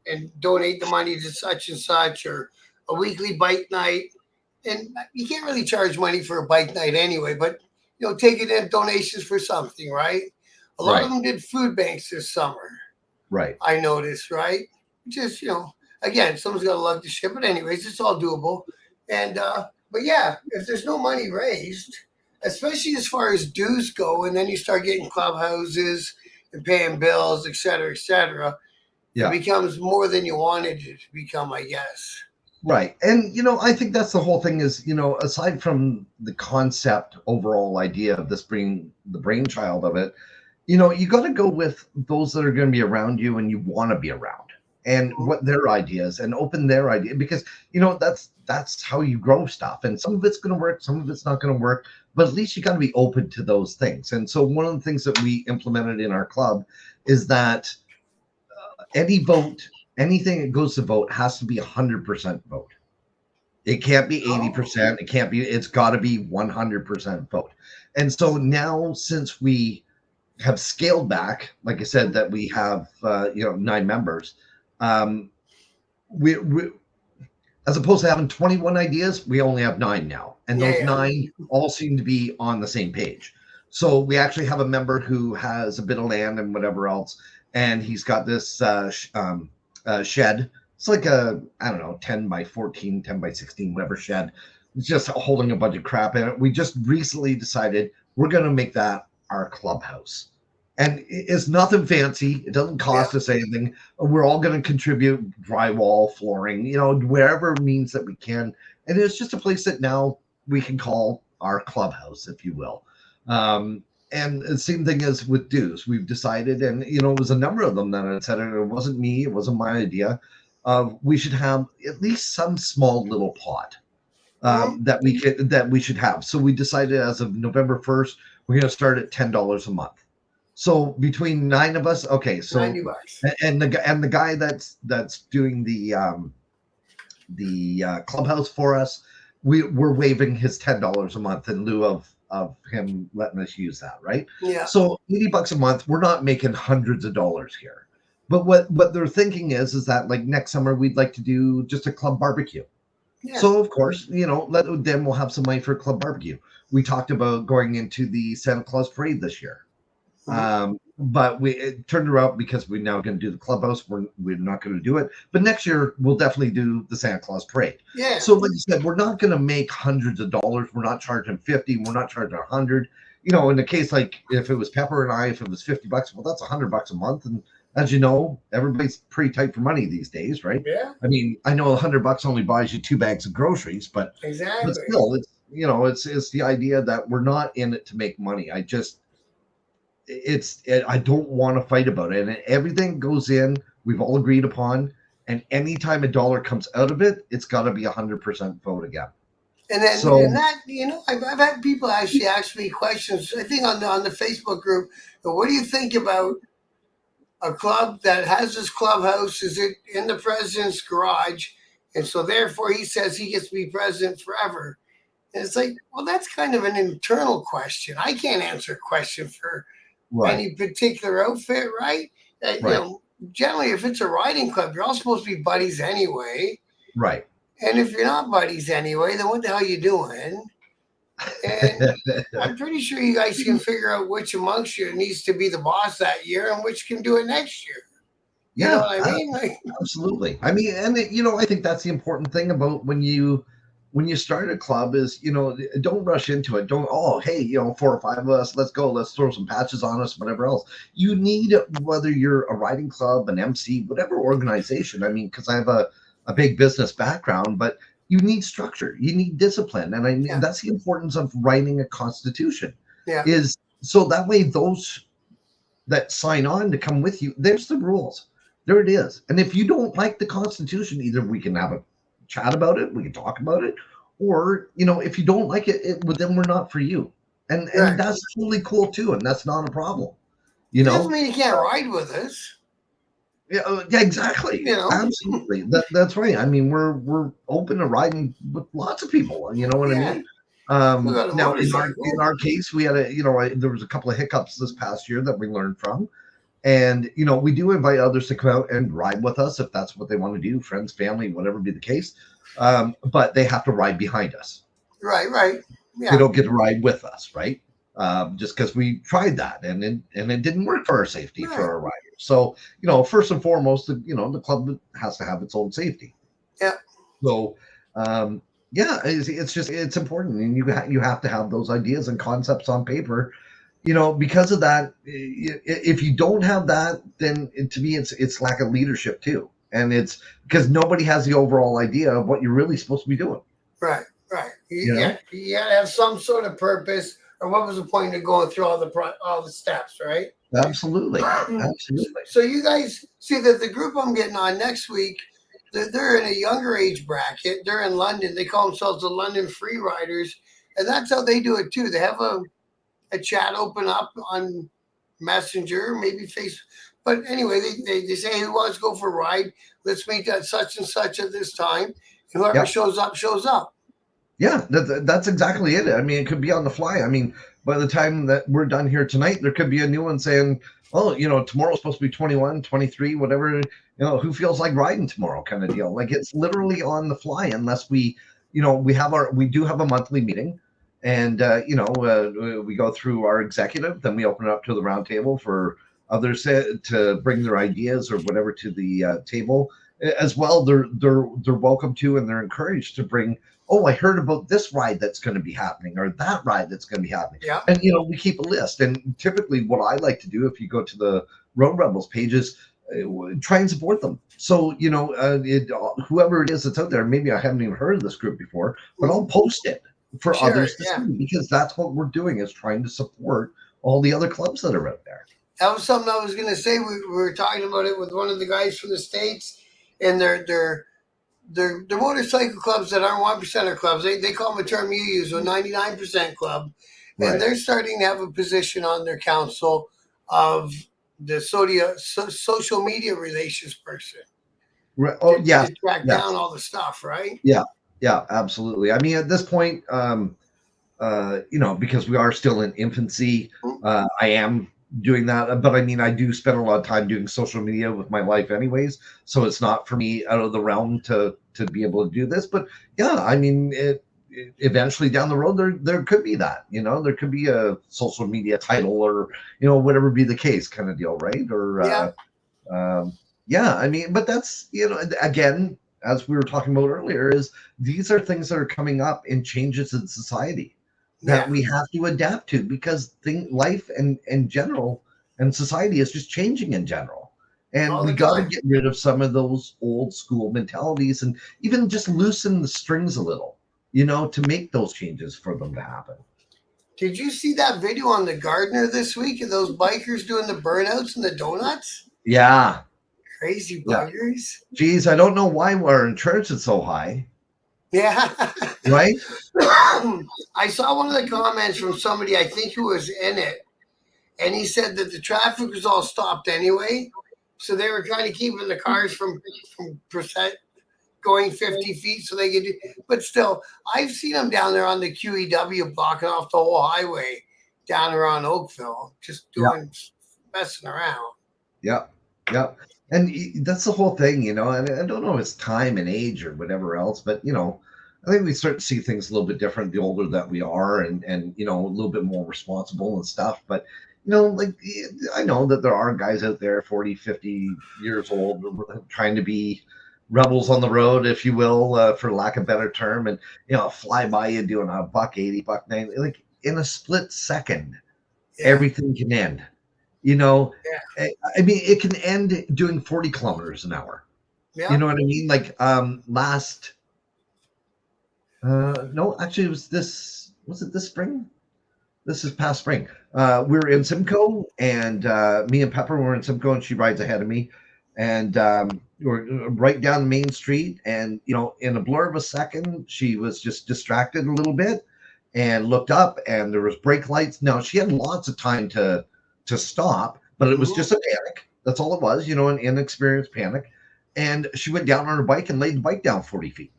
and donate the money to such and such, or a weekly bike night. And you can't really charge money for a bike night anyway, but take it in donations for something, right? A lot of them did food banks this summer. Right. I noticed, right? Just, again, someone's got to lug the ship, but anyways, it's all doable. And, but yeah, if there's no money raised, especially as far as dues go, and then you start getting clubhouses and paying bills, et cetera, Yeah. it becomes more than you wanted it to become, I guess. Right. And, I think that's the whole thing is, aside from the concept, overall idea of this being the brainchild of it, you got to go with those that are going to be around you and you want to be around and Mhm. what their ideas and open their idea because, that's how you grow stuff. And some of it's going to work, some of it's not going to work, but at least you got to be open to those things. And so one of the things that we implemented in our club is that any vote, anything that goes to vote has to be 100% vote. It can't be Oh, 80%. It can't be, it's got to be 100% vote. And so now, since we have scaled back, like I said, that we have, 9 members, um, we, as opposed to having 21 ideas, we only have 9 now. And yeah, those yeah. 9 all seem to be on the same page. So we actually have a member who has a bit of land and whatever else. And he's got this shed. It's like I don't know, 10 by 14, 10 by 16, whatever shed. It's just holding a bunch of crap in it. We just recently decided we're going to make that our clubhouse. And it's nothing fancy. It doesn't Yeah. cost us anything. We're all going to contribute drywall, flooring, wherever means that we can. And it's just a place that now we can call our clubhouse, if you will. And the same thing as with dues. We've decided, and it was a number of them that had said it. It wasn't me. It wasn't my idea. We should have at least some small little pot Mhm. that we should have. So we decided as of November 1st, we're going to start at $10 a month. So between 9 of us, okay. So $90. and the guy that's doing the clubhouse for us, we're waiving his $10 a month in lieu of him letting us use that, right? Yeah. So $80 a month, we're not making hundreds of dollars here. But what they're thinking is that like next summer we'd like to do just a club barbecue. Yeah. So of course, then we'll have some money for a club barbecue. We talked about going into the Santa Claus parade this year. Mhm. But it turned around because we're now going to do the clubhouse. We're not going to do it, but next year we'll definitely do the Santa Claus parade. Yeah. So, like you said, we're not going to make hundreds of dollars. We're not charging 50. We're not charging 100. In the case like if it was Pepper and I, if it was $50, well, that's $100 a month. And as you know, everybody's pretty tight for money these days, right? Yeah. I mean, I know $100 only buys you 2 bags of groceries, but Exactly. still, it's the idea that we're not in it to make money. I don't want to fight about it, and everything goes in, we've all agreed upon, and anytime a dollar comes out of it, it's got to be 100% vote again. And then, So and that, I've had people actually ask me questions. I think on the Facebook group, what do you think about a club that has this clubhouse? Is it in the president's garage? And so therefore he says he gets to be president forever. And it's like, well, that's kind of an internal question. I can't answer a question for right, any particular outfit, right? right, Generally, if it's a riding club, you're all supposed to be buddies anyway. right. And if you're not buddies anyway, then what the hell are you doing? And I'm pretty sure you guys can figure out which amongst you needs to be the boss that year and which can do it next year. You know Yeah, what I mean? Like, absolutely. I mean, and I think that's the important thing about when you start a club is don't rush into it. Don't, oh, hey, 4 or 5 of us, let's go, let's throw some patches on us, whatever else you need, whether you're a riding club, an MC, whatever organization. I mean, because I have a big business background, but you need structure, you need discipline, and yeah, that's the importance of writing a constitution, yeah, is so that way those that sign on to come with you, there's the rules. There it is. And if you don't like the Constitution, either we can have a chat about it, we can talk about it, or if you don't like it, then we're not for you. And right. that's totally cool too, and that's not a problem. It You doesn't know, mean you can't ride with us. yeah, exactly, You know? absolutely. That's right. I mean, we're open to riding with lots of people. You know what I Yeah. mean? We got a Now, in motorcycle. our case, we had there was a couple of hiccups this past year that we learned from. And we do invite others to come out and ride with us if that's what they want to do, friends, family, whatever be the case. But they have to ride behind us. Right, right. They Yeah. don't get to ride with us, right? Just because we tried that and it didn't work for our safety for Right. our riders. So first and foremost, the club has to have its own safety. Yeah. So yeah, it's important, and you have to have those ideas and concepts on paper. Because of that, if you don't have that, then to me it's lack of leadership too. And it's because nobody has the overall idea of what you're really supposed to be doing. Right, right. You know? Yeah, you gotta have some sort of purpose, or what was the point of going through all the steps, right? Absolutely. Absolutely. So you guys see that the group I'm getting on next week, they're in a younger age bracket. They're in London. They call themselves the London Free Riders, and that's how they do it too. They have a chat open up on Messenger, maybe Facebook. But anyway, they say, who wants to go for a ride? Let's meet at such and such at this time. Whoever Yep. shows up, shows up. Yeah, that's exactly it. I mean, it could be on the fly. I mean, by the time that we're done here tonight, there could be a new one saying, oh, tomorrow's supposed to be 21, 23, whatever, who feels like riding tomorrow kind of deal. Like it's literally on the fly unless we do have a monthly meeting and, we go through our executive, then we open it up to the round table for others to bring their ideas or whatever to the table as well. They're welcome to, and they're encouraged to bring, oh, I heard about this ride that's going to be happening or that ride that's going to be happening. Yeah. And, we keep a list. And typically what I like to do, if you go to the Road Rebels pages, try and support them. So, whoever it is that's out there, maybe I haven't even heard of this group before, but I'll post it for others to see, because that's what we're doing, is trying to support all the other clubs that are out there. That was something I was going to say. We were talking about it with one of the guys from the States, and they're motorcycle clubs that aren't 1%er clubs. They call them a term you use, a 99% club. And Right. they're starting to have a position on their council of the social media relations person. Right. Oh, yeah. To track down all the stuff, right? Yeah. Yeah, absolutely. I mean, at this point, because we are still in infancy, I am doing that. But I mean, I do spend a lot of time doing social media with my life anyways. So it's not for me out of the realm to be able to do this. But yeah, I mean, eventually down the road, there could be that, there could be a social media title or, whatever be the case kind of deal. Right. Or, I mean, but that's, again, as we were talking about earlier, is these are things that are coming up in changes in society that we have to adapt to, because life and general and society is just changing in general. And we got to get rid of some of those old school mentalities and even just loosen the strings a little, to make those changes for them to happen. Did you see that video on the Gardner this week of those bikers doing the burnouts and the donuts? Yeah. Crazy buggers. Geez, I don't know why our insurance is so high. Yeah. Right? I saw one of the comments from somebody, I think, who was in it, and he said that the traffic was all stopped anyway, so they were kind of keeping the cars from going 50 feet so they could do. But still, I've seen them down there on the QEW blocking off the whole highway down around Oakville, just messing around. Yep. And that's the whole thing, and I don't know if it's time and age or whatever else, but, I think we start to see things a little bit different the older that we are, and a little bit more responsible and stuff. But, like, I know that there are guys out there 40, 50 years old trying to be rebels on the road, if you will, for lack of a better term, and, fly by you doing a $1.80, $1.90, like in a split second, everything can end. I mean, it can end doing 40 kilometers an hour. Yeah. You know what I mean? Like no, actually was it this spring? This is past spring. We were in Simcoe, and me and Pepper were in Simcoe, and she rides ahead of me. And we're right down the main street, and, in a blur of a second, she was just distracted a little bit and looked up, and there was brake lights. Now, she had lots of time to stop, but it was just a panic. That's all it was, an inexperienced panic. And she went down on her bike and laid the bike down 40 feet.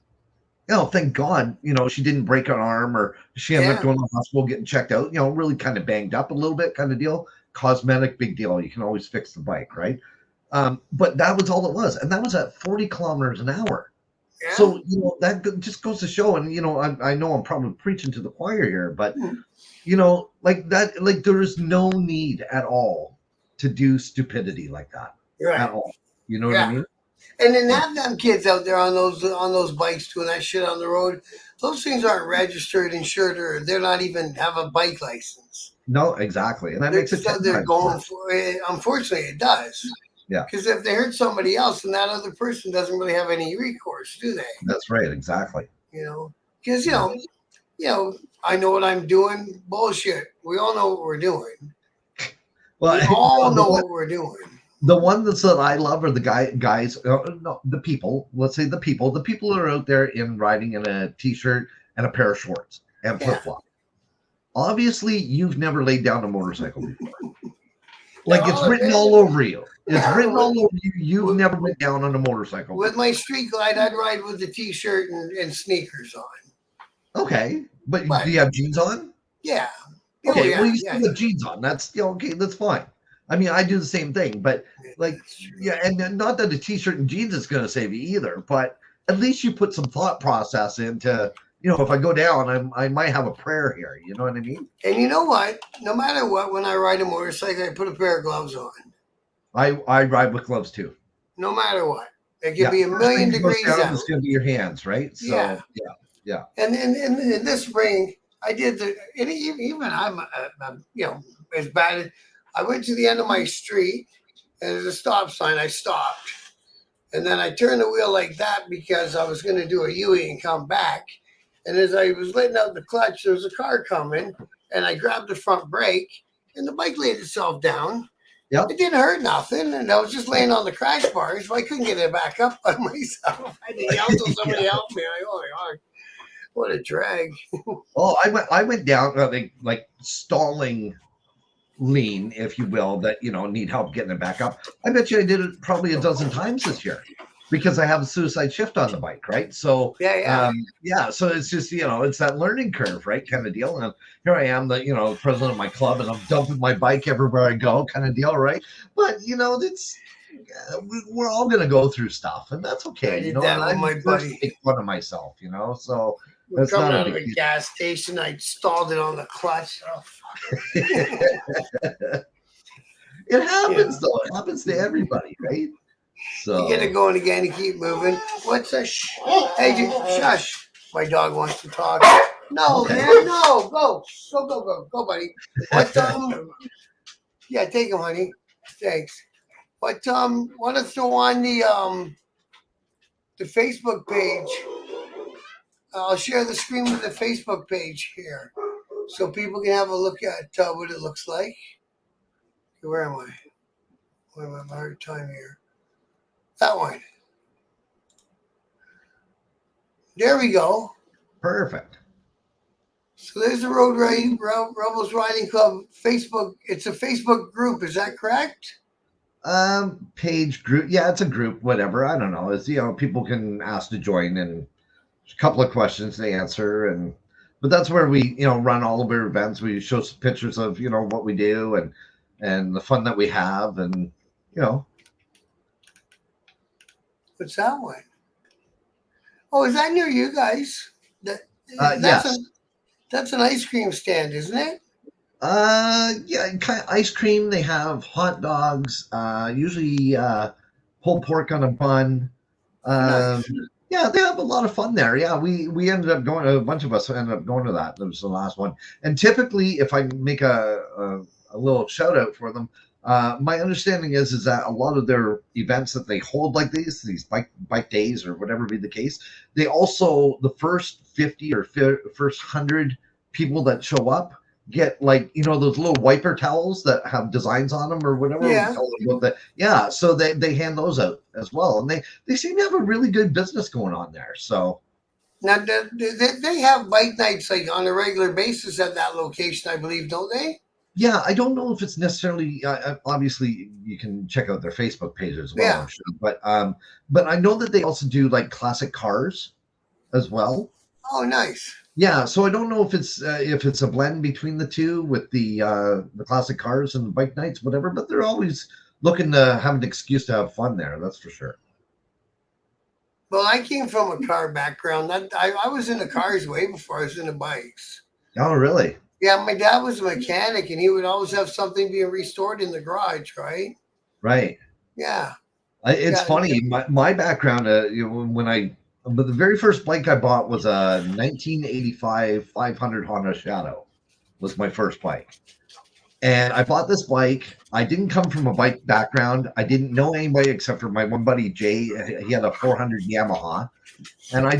Thank God, she didn't break her arm, or she ended up going to the hospital getting checked out, really kind of banged up a little bit kind of deal. Cosmetic, big deal. You can always fix the bike, right? But that was all it was. And that was at 40 kilometers an hour. Yeah. So, that just goes to show, and, I know I'm probably preaching to the choir here, but, like that, like there is no need at all to do stupidity like that at all. You know what I mean? And then have them kids out there on those bikes doing that shit on the road. Those things aren't registered, insured, or they're not even have a bike license. No, exactly, and that makes it. They're going for it. Unfortunately, it does. Yeah. Because if they hurt somebody else, then that other person doesn't really have any recourse, do they? That's right. Exactly. You know, because I know what I'm doing. Bullshit. We all know what we're doing. Well, We all know what we're doing. the one that I love are the guys, no, the people. Let's say the people who are out there in riding in a t-shirt and a pair of shorts and flip flop. Obviously, you've never laid down a motorcycle before. Like it's written all over you. It's written all over you. You've never went down on a motorcycle. With my Street Glide, I'd ride with the t-shirt and sneakers on. Okay, but do you have jeans on? Yeah. Okay, well you still have jeans on. That's okay. That's fine. I mean, I do the same thing, but like, yeah, and not that a t-shirt and jeans is going to save you either, but at least you put some thought process into, if I go down, I might have a prayer here. You know what I mean? And you know what? No matter what, when I ride a motorcycle, I put a pair of gloves on. I ride with gloves too. No matter what, it could be a million degrees out. It's going to be your hands, right? So yeah. And in this spring, I did even I'm as bad as I went to the end of my street and there's a stop sign. I stopped, and then I turned the wheel like that because I was going to do a U-turn and come back. And as I was letting out the clutch, there was a car coming, and I grabbed the front brake, and the bike laid itself down. Yep. It didn't hurt nothing, and I was just laying on the crash bars, so I couldn't get it back up by myself. I had to yell till somebody helped me. Oh my God, what a drag! Oh, I went down like stalling lean, if you will, that need help getting it back up. I bet you I did it probably a dozen times this year because I have a suicide shift on the bike, right? So so it's just it's that learning curve, right, kind of deal. And here I am, the president of my club, and I'm dumping my bike everywhere I go, kind of deal, right? But it's we're all gonna go through stuff, and that's okay. I did that with my buddy. Make fun of myself, so. We're coming out of a gas station. I stalled it on the clutch. Oh, fuck. It happens, though. It happens to everybody, right? So you get it going again and keep moving. What's a Hey, shush. My dog wants to talk. No, man, no. Go, buddy. What, yeah, take him, honey. Thanks. But, want to throw on the Facebook page. I'll share the screen with the Facebook page here so people can have a look at what it looks like. Where am I? I'm having a hard time here. That one. There we go. Perfect. So there's the Rebels Riding Club Facebook. It's a Facebook group. Is that correct? Page group. Yeah, it's a group. Whatever. I don't know. It's people can ask to join and. A couple of questions to answer, but that's where we run all of our events. We show some pictures of what we do and the fun that we have, and what's that one? Oh, is that near you guys? Yes. That's an ice cream stand, isn't it? Yeah, kind of ice cream. They have hot dogs, usually pulled pork on a bun. Nice. Yeah, they have a lot of fun there. Yeah, we ended up going. A bunch of us ended up going to that. That was the last one. And typically, if I make a little shout out for them, my understanding is that a lot of their events that they hold like these bike days or whatever be the case, they also the first 50 or first 100 people that show up get those little wiper towels that have designs on them or whatever. Yeah. So they hand those out as well, and they seem to have a really good business going on there. So now they have bike nights on a regular basis at that location, I believe, don't they? Yeah, I don't know if it's necessarily. Obviously, you can check out their Facebook page as well. Yeah. I'm sure. But I know that they also do classic cars as well. Oh, nice. Yeah, so I don't know if it's a blend between the two with the classic cars and the bike nights, whatever. But they're always looking to have an excuse to have fun there. That's for sure. Well, I came from a car background. I was into cars way before I was into bikes. Oh, really? Yeah, my dad was a mechanic, and he would always have something being restored in the garage, right? Right. Yeah. It's funny. My background, but the very first bike I bought was a 1985 500 Honda Shadow. Was my first bike. And I bought this bike. I didn't come from a bike background. I didn't know anybody except for my one buddy Jay. He had a 400 Yamaha, and I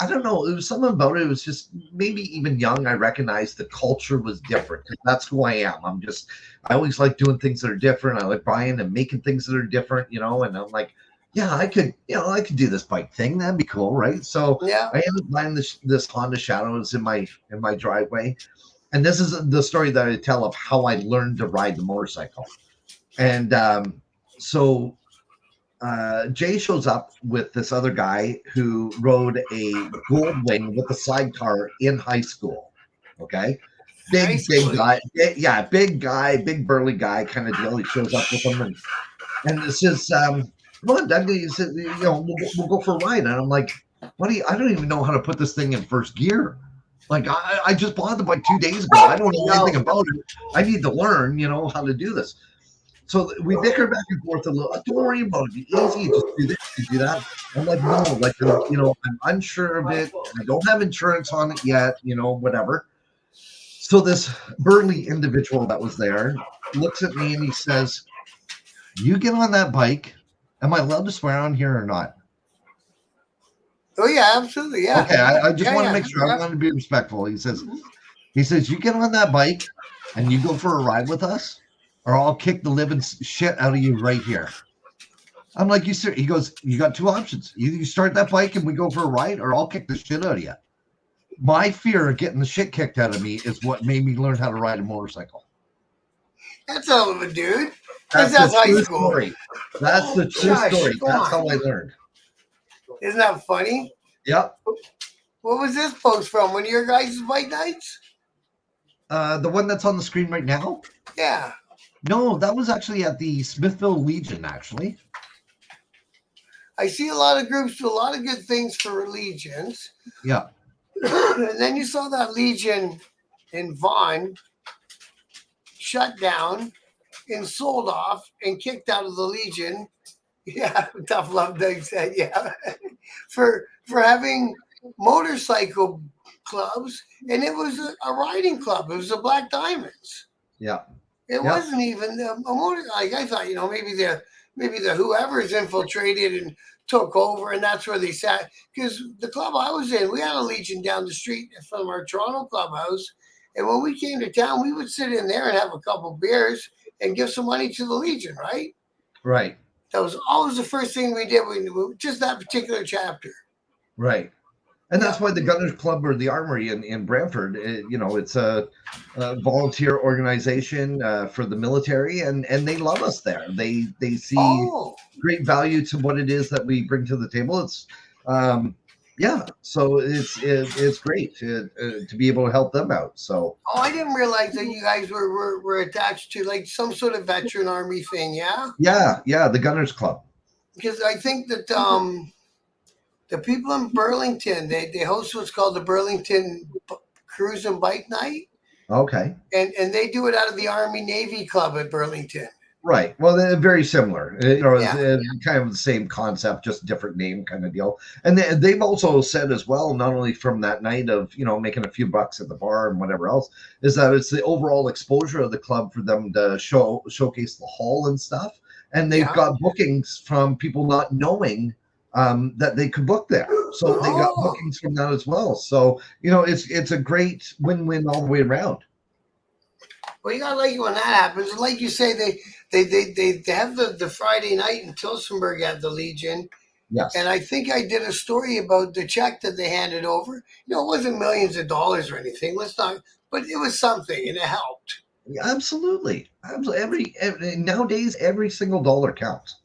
don't know. It was something about it. It was just maybe even young. I recognized the culture was different. That's who I am. I always like doing things that are different. I like buying and making things that are different, and I'm like, yeah, I could do this bike thing. That'd be cool, right? So Yeah. I ended up buying this Honda Shadow. It's in my driveway, and this is the story that I tell of how I learned to ride the motorcycle. And so Jay shows up with this other guy who rode a Goldwing with a sidecar in high school. Okay. High Big school. guy. Yeah, big guy, big burly guy kind of deal. He shows up with him and it says, come on, Doug. He said, we'll go for a ride. And I'm like, I don't even know how to put this thing in first gear. Like, I just bought the bike 2 days ago. I don't know anything about it. I need to learn, how to do this. So we bicker back and forth a little. Don't worry about it. Be easy. Just do this, you do that. I'm like, no, like, I'm unsure of it. I don't have insurance on it yet, whatever. So this burly individual that was there looks at me and he says, you get on that bike. Am I allowed to swear on here or not? Oh yeah, absolutely. Yeah. Okay, I just want to Yeah. make sure. I want to be respectful. He says, you get on that bike and you go for a ride with us, or I'll kick the living shit out of you right here. I'm like, he goes, you got two options. Either you start that bike and we go for a ride, or I'll kick the shit out of you. My fear of getting the shit kicked out of me is what made me learn how to ride a motorcycle. That's a hell of a dude. That's That's the high true school. story. That's the true Gosh, story. come That's on. how I learned. Isn't that funny? Yep. What was this post from? One of your guys' bike nights? The one that's on the screen right now? Yeah. No, that was actually at the Smithville Legion, actually. I see a lot of groups do a lot of good things for legions. Yeah. And then you saw that legion in Vaughan shut down and sold off and kicked out of the legion. Yeah, tough love, Doug said. Yeah, for having motorcycle clubs, and it was a riding club. It was the Black Diamonds. Yeah. It wasn't even a motor. Like I thought, maybe the whoever's infiltrated and took over, and that's where they sat. Because the club I was in, we had a Legion down the street from our Toronto clubhouse, and when we came to town, we would sit in there and have a couple beers and give some money to the Legion. Right. Right. That was always the first thing we did. Just that particular chapter. Right. And that's why the Gunners Club or the Armory in Brantford, it's a volunteer organization for the military, and they love us there. They see great value to what it is that we bring to the table. It's so it's great to be able to help them out. So I didn't realize that you guys were attached to like some sort of veteran army thing. Yeah, the Gunners Club. Because I think that the people in Burlington, they host what's called the Burlington Cruise and Bike Night. Okay. And they do it out of the Army Navy Club at Burlington. Right. Well, they're very similar. It's kind of the same concept, just different name kind of deal. And they've also said as well, not only from that night of, making a few bucks at the bar and whatever else, is that it's the overall exposure of the club for them to showcase the hall and stuff. And they've got bookings from people not knowing that they could book there. So they got bookings from that as well. So, it's a great win-win all the way around. Well, you gotta like it when that happens. Like you say, they have the Friday night in Tillsonburg at the Legion. Yes. And I think I did a story about the check that they handed over. It wasn't millions of dollars or anything. But it was something, and it helped. Absolutely. Nowadays, every single dollar counts.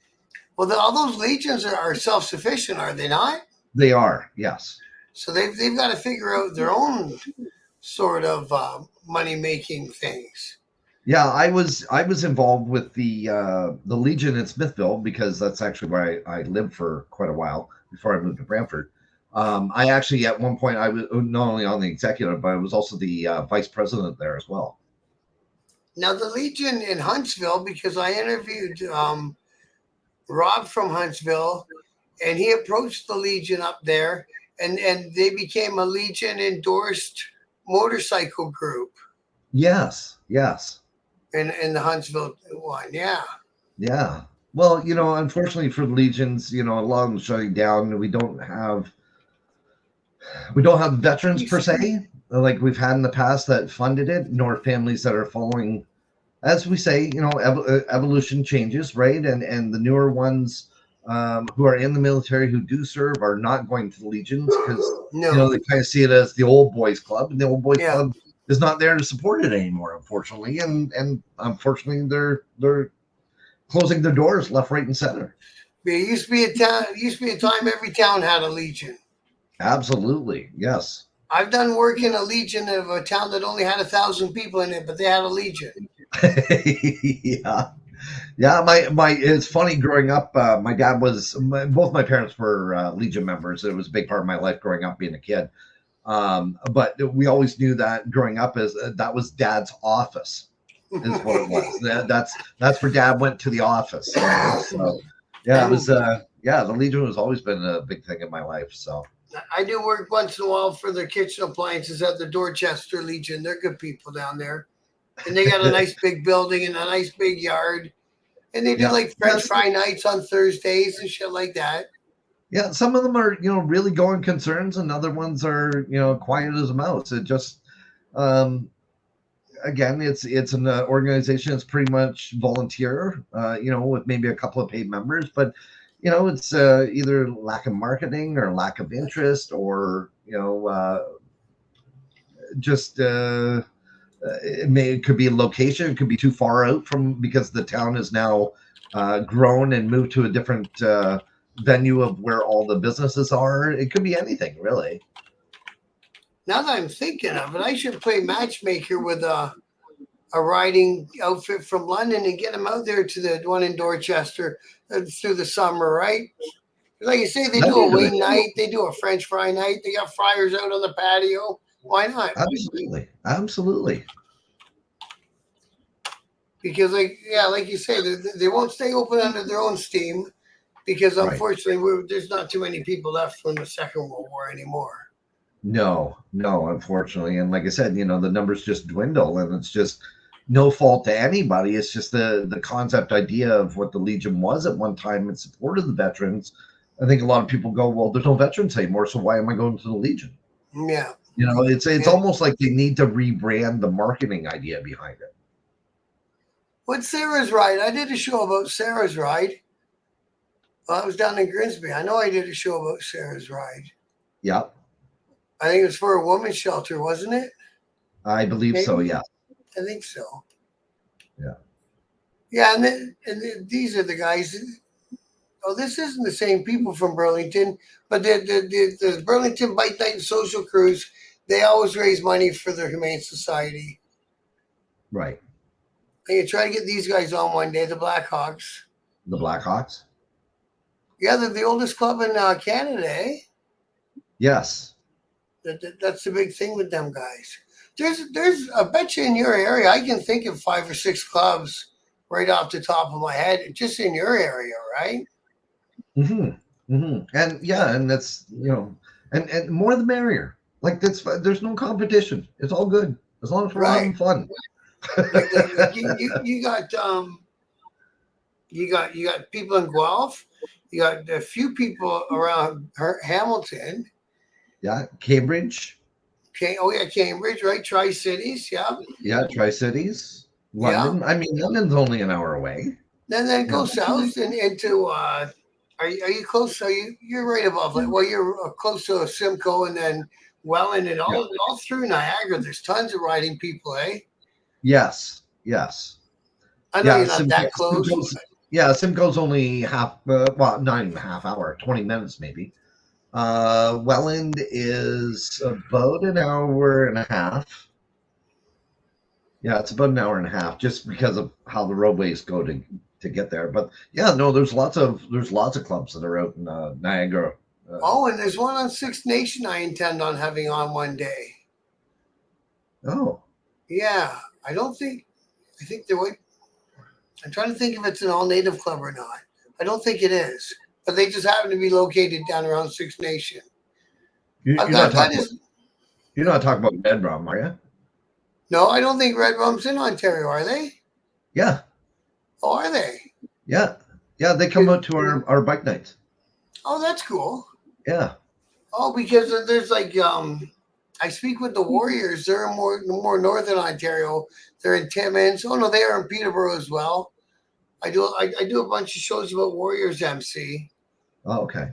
Well, all those legions are self-sufficient, are they not? They are, yes. So they've got to figure out their own sort of money-making things. Yeah, I was involved with the Legion in Smithville because that's actually where I lived for quite a while before I moved to Brantford. I actually, at one point, I was not only on the executive, but I was also the vice president there as well. Now, the Legion in Huntsville, because I interviewed Rob from Huntsville, and he approached the Legion up there, and they became a Legion endorsed motorcycle group. Yes. in the Huntsville one. Yeah. Yeah. Well, unfortunately for the Legions, a lot of them shutting down. We don't have veterans per se like we've had in the past that funded it, nor families that are following, as we say, evolution changes, right? And the newer ones who are in the military who do serve are not going to the Legions because No. they kind of see it as the old boys club, and the old boys Yeah. club is not there to support it anymore, unfortunately. And unfortunately, they're closing their doors left, right, and center. But it used to be a town. It used to be a time every town had a Legion. Absolutely, yes. I've done work in a Legion of a town that only had 1,000 people in it, but they had a Legion. Yeah. Yeah, my it's funny growing up. My dad both my parents were Legion members. It was a big part of my life growing up being a kid. But we always knew that growing up as that was Dad's office, is what it was. That's where Dad went to the office. So yeah, it was. Yeah, the Legion has always been a big thing in my life. So I do work once in a while for their kitchen appliances at the Dorchester Legion. They're good people down there, and they got a nice big building and a nice big yard. And they do Yeah. like French fry nights on Thursdays and shit like that. yeah, some of them are really going concerns, and other ones are quiet as a mouse. It just again, it's an organization that's pretty much volunteer, with maybe a couple of paid members, but it's either lack of marketing or lack of interest, or just it could be a location. It could be too far out from, because the town is now grown and moved to a different venue of where all the businesses are. It could be anything, really. Now that I'm thinking of it, I should play matchmaker with a riding outfit from London and get them out there to the one in Dorchester through the summer, right? Like you say, they do a wing night, they do a French fry night, they got fryers out on the patio. Why not? Absolutely. Because like you say, they won't stay open under their own steam, because unfortunately there's not too many people left from the Second World War anymore. No, unfortunately. And like I said, the numbers just dwindle, and it's just no fault to anybody. It's just the concept idea of what the Legion was at one time in support of the veterans. I think a lot of people go, well, there's no veterans anymore, so why am I going to the Legion? Yeah. It's almost like they need to rebrand the marketing idea behind it. What's Sarah's Ride? I did a show about Sarah's Ride. Well, I was down in Grimsby. I know I did a show about Sarah's Ride. Yep. I think it was for a women's shelter, wasn't it? I believe so, yeah. I think so. Yeah. Yeah, and these are the guys. Oh, this isn't the same people from Burlington, but the Burlington Bike Night and Social Cruise, they always raise money for their Humane Society. Right. And you try to get these guys on one day, the Blackhawks. The Blackhawks? Yeah, they're the oldest club in Canada, eh? Yes. That's the big thing with them guys. There's I bet you in your area, I can think of 5 or 6 clubs right off the top of my head, just in your area, right? And yeah, and that's and more the merrier. Like there's no competition. It's all good as long as we're having fun. Like you got people in Guelph. You got a few people around Hamilton. Yeah, Cambridge. Cambridge, right? Tri-Cities, yeah. Yeah, Tri-Cities. London. Yeah. I mean, London's only an hour away. Then go south and into. Are you close? So you're right above. Like, well, you're close to Simcoe and then Welland and all through Niagara. There's tons of riding people, eh? Yes. I know you're not that close. Simcoe's only not even a half hour, 20 minutes maybe. Welland is about an hour and a half. Yeah, it's about an hour and a half, just because of how the roadways go to get there. But yeah, no, there's lots of clubs that are out in Niagara. And there's one on Six Nation I intend on having on one day. Oh. Yeah, I think there would. I'm trying to think if it's an all-native club or not. I don't think it is, but they just happen to be located down around Six Nation. You're not talking about Red Rum, are you? No, I don't think Red Rum's in Ontario, are they? Yeah, Oh, are they? yeah, yeah. They come out to our bike nights. Oh, that's cool. Yeah. Oh, because there's like I speak with the Warriors. They're in more northern Ontario. They're in Timmins. Oh no, they are in Peterborough as well. I do a bunch of shows about Warriors MC. Oh, okay.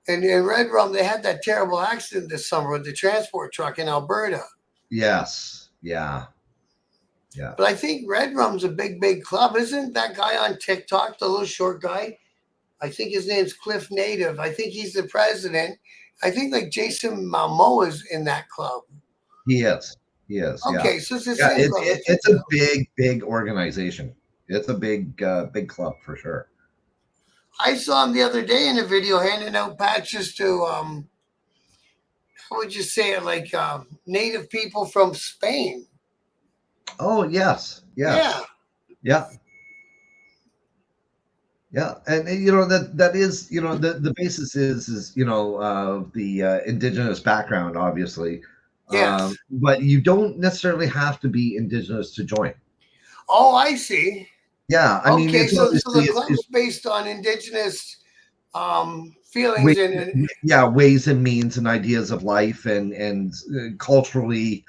And in Red Rum, they had that terrible accident this summer with the transport truck in Alberta. Yes. Yeah. Yeah. But I think Red Rum's a big club. Isn't that guy on TikTok, the little short guy? I think his name's Cliff Native. I think he's the president. I think like Jason Momoa is in that club. He is. He is. Yeah. Okay, so it's the Yeah. same club. It's a big organization. It's a big club for sure. I saw him the other day in a video handing out patches to how would you say it, like native people from Spain. Oh yes. Yes. Yeah. Yeah. Yeah, and you know that is the basis is the indigenous background, obviously, Yes. but you don't necessarily have to be indigenous to join. Oh, I see. Yeah, I mean Okay, it's so the obviously club's based on indigenous feelings ways, and yeah, ways and means and ideas of life and culturally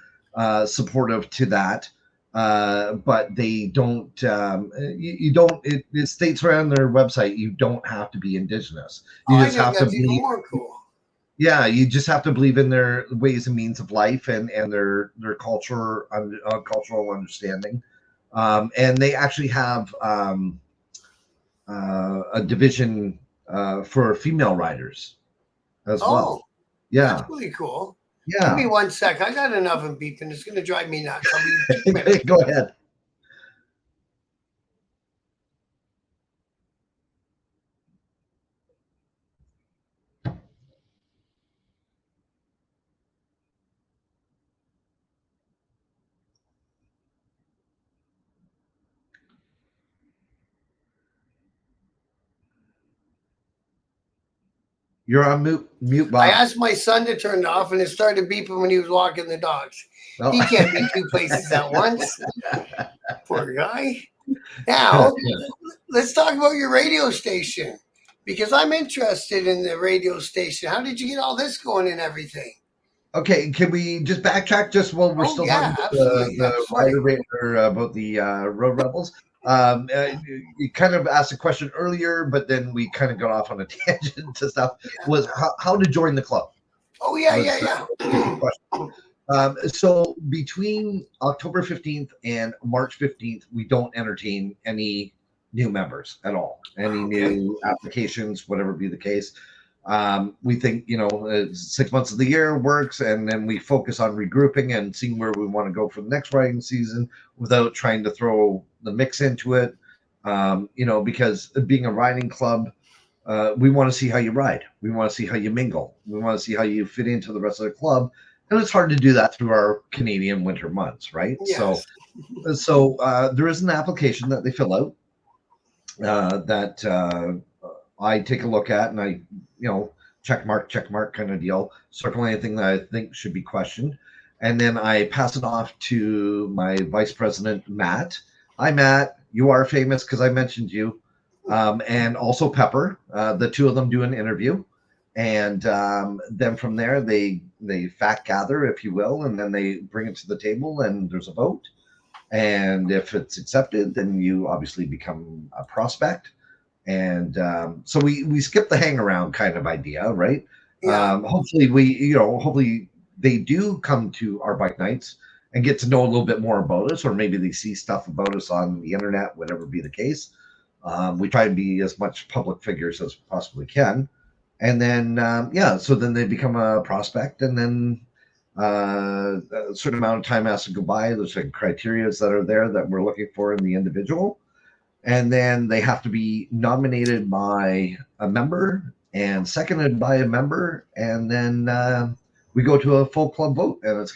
supportive to that. But they don't. You don't. It states right on their website you don't have to be indigenous. oh, You I just think have to that's even believe. more cool. Yeah, you just have to believe in their ways and means of life and their culture, cultural understanding. And they actually have a division for female riders as well. Oh, that's Yeah, really cool. Give me yeah. 1 sec. I got an oven beeping. It's gonna drive me nuts. I'll be 2 minutes. Go ahead. You're on mute, I Bob. asked my son to turn it off, and it started beeping when he was walking the dogs. Oh. He can't be two places at once. Poor guy. Now, let's talk about your radio station because I'm interested in the radio station. How did you get all this going and everything? Okay, can we just backtrack just while we're Oh, still talking yeah, about absolutely. Yeah, the sorry. rider rate or about the road rebels? You kind of asked a question earlier, but then we kind of got off on a tangent to stuff. Was how to join the club? Oh, yeah, Was yeah, the yeah. question. So between October 15th and March 15th, we don't entertain any new members at all, any Okay. new applications, whatever be the case. We think 6 months of the year works, and then we focus on regrouping and seeing where we want to go for the next riding season without trying to throw the mix into it. Because being a riding club, we want to see how you ride. We want to see how you mingle. We want to see how you fit into the rest of the club. And it's hard to do that through our Canadian winter months, right? Yes. So there is an application that they fill out that I take a look at, and I, check mark kind of deal, circle anything that I think should be questioned. And then I pass it off to my vice president, Matt. Hi, Matt. You are famous because I mentioned you. And also Pepper. The two of them do an interview. And then from there, they fact gather, if you will, and then they bring it to the table and there's a vote. And if it's accepted, then you obviously become a prospect. And so we skip the hang around kind of idea, right? Yeah. Hopefully they do come to our bike nights and get to know a little bit more about us, or maybe they see stuff about us on the internet, whatever be the case. We try to be as much public figures as possibly can. And then, so then they become a prospect, and then a certain amount of time has to go by. There's certain criteria that are there that we're looking for in the individual. And then they have to be nominated by a member and seconded by a member. And then we go to a full club vote. And it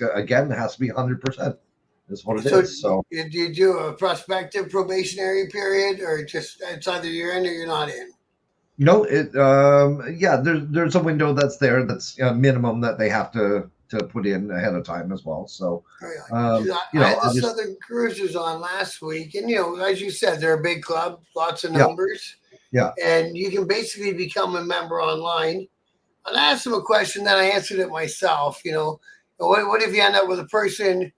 has to be 100%. Is what it is. So do you do a prospective probationary period, or just it's either you're in or you're not in? there's a window that's there that's a minimum that they have to to put in ahead of time as well. So, Oh, yeah. you I know, had the obviously, Southern Cruisers on last week, and as you said, they're a big club, lots of yeah, numbers, yeah, and you can basically become a member online. And I asked them a question, then I answered it myself. What if you end up with a person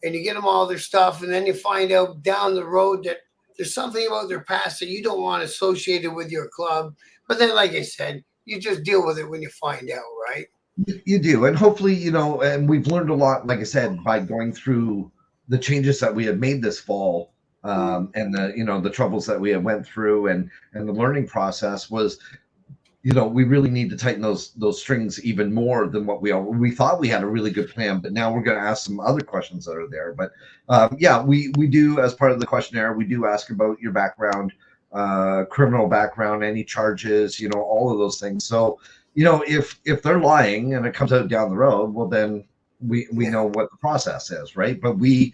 and you get them all their stuff, and then you find out down the road that there's something about their past that you don't want associated with your club. But then, like I said, you just deal with it when you find out, right? you do, and hopefully, and we've learned a lot. Like I said, by going through the changes that we have made this fall, Mm. and the troubles that we have went through, and the learning process was, we really need to tighten those strings even more than what we thought we had a really good plan, but now we're going to ask some other questions that are there. But yeah, we do, as part of the questionnaire, we do ask about your background, criminal background, any charges, all of those things. So if they're lying and it comes out down the road, well then we Yeah. know what the process is, right? But we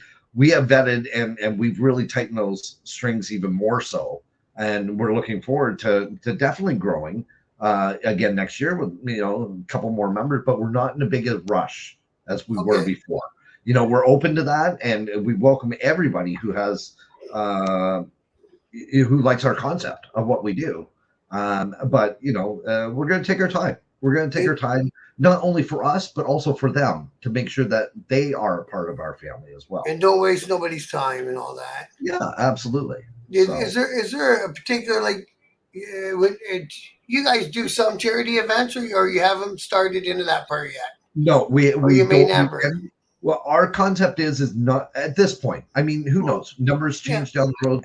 have vetted and we've really tightened those strings even more so, and we're looking forward to definitely growing again next year with a couple more members, but we're not in a big rush as we were Okay. before. We're open to that, and we welcome everybody who has who likes our concept of what we do. But we're going to take our time. We're going to take our time, not only for us but also for them, to make sure that they are a part of our family as well. And don't waste nobody's time and all that. Yeah, absolutely. Is, So is there a particular you guys do some charity events, or you haven't started into that part yet, no, we or we you may don't do never? any. Well, our concept is not at this point. I mean, who knows? Numbers Yeah. change down the road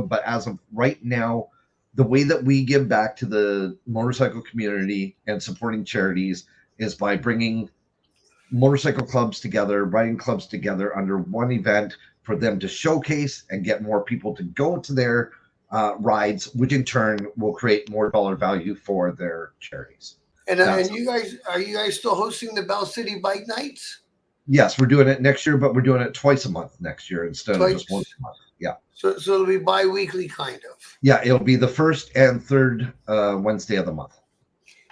but as of right now, the way that we give back to the motorcycle community and supporting charities is by bringing motorcycle clubs together, riding clubs together under one event for them to showcase and get more people to go to their rides, which in turn will create more dollar value for their charities. And That's you guys still hosting the Bell City Bike Nights? Yes, we're doing it next year, but we're doing it twice a month next year instead of just once Twice. a month. Yeah. So it'll be bi-weekly kind of. Yeah, it'll be the first and third Wednesday of the month.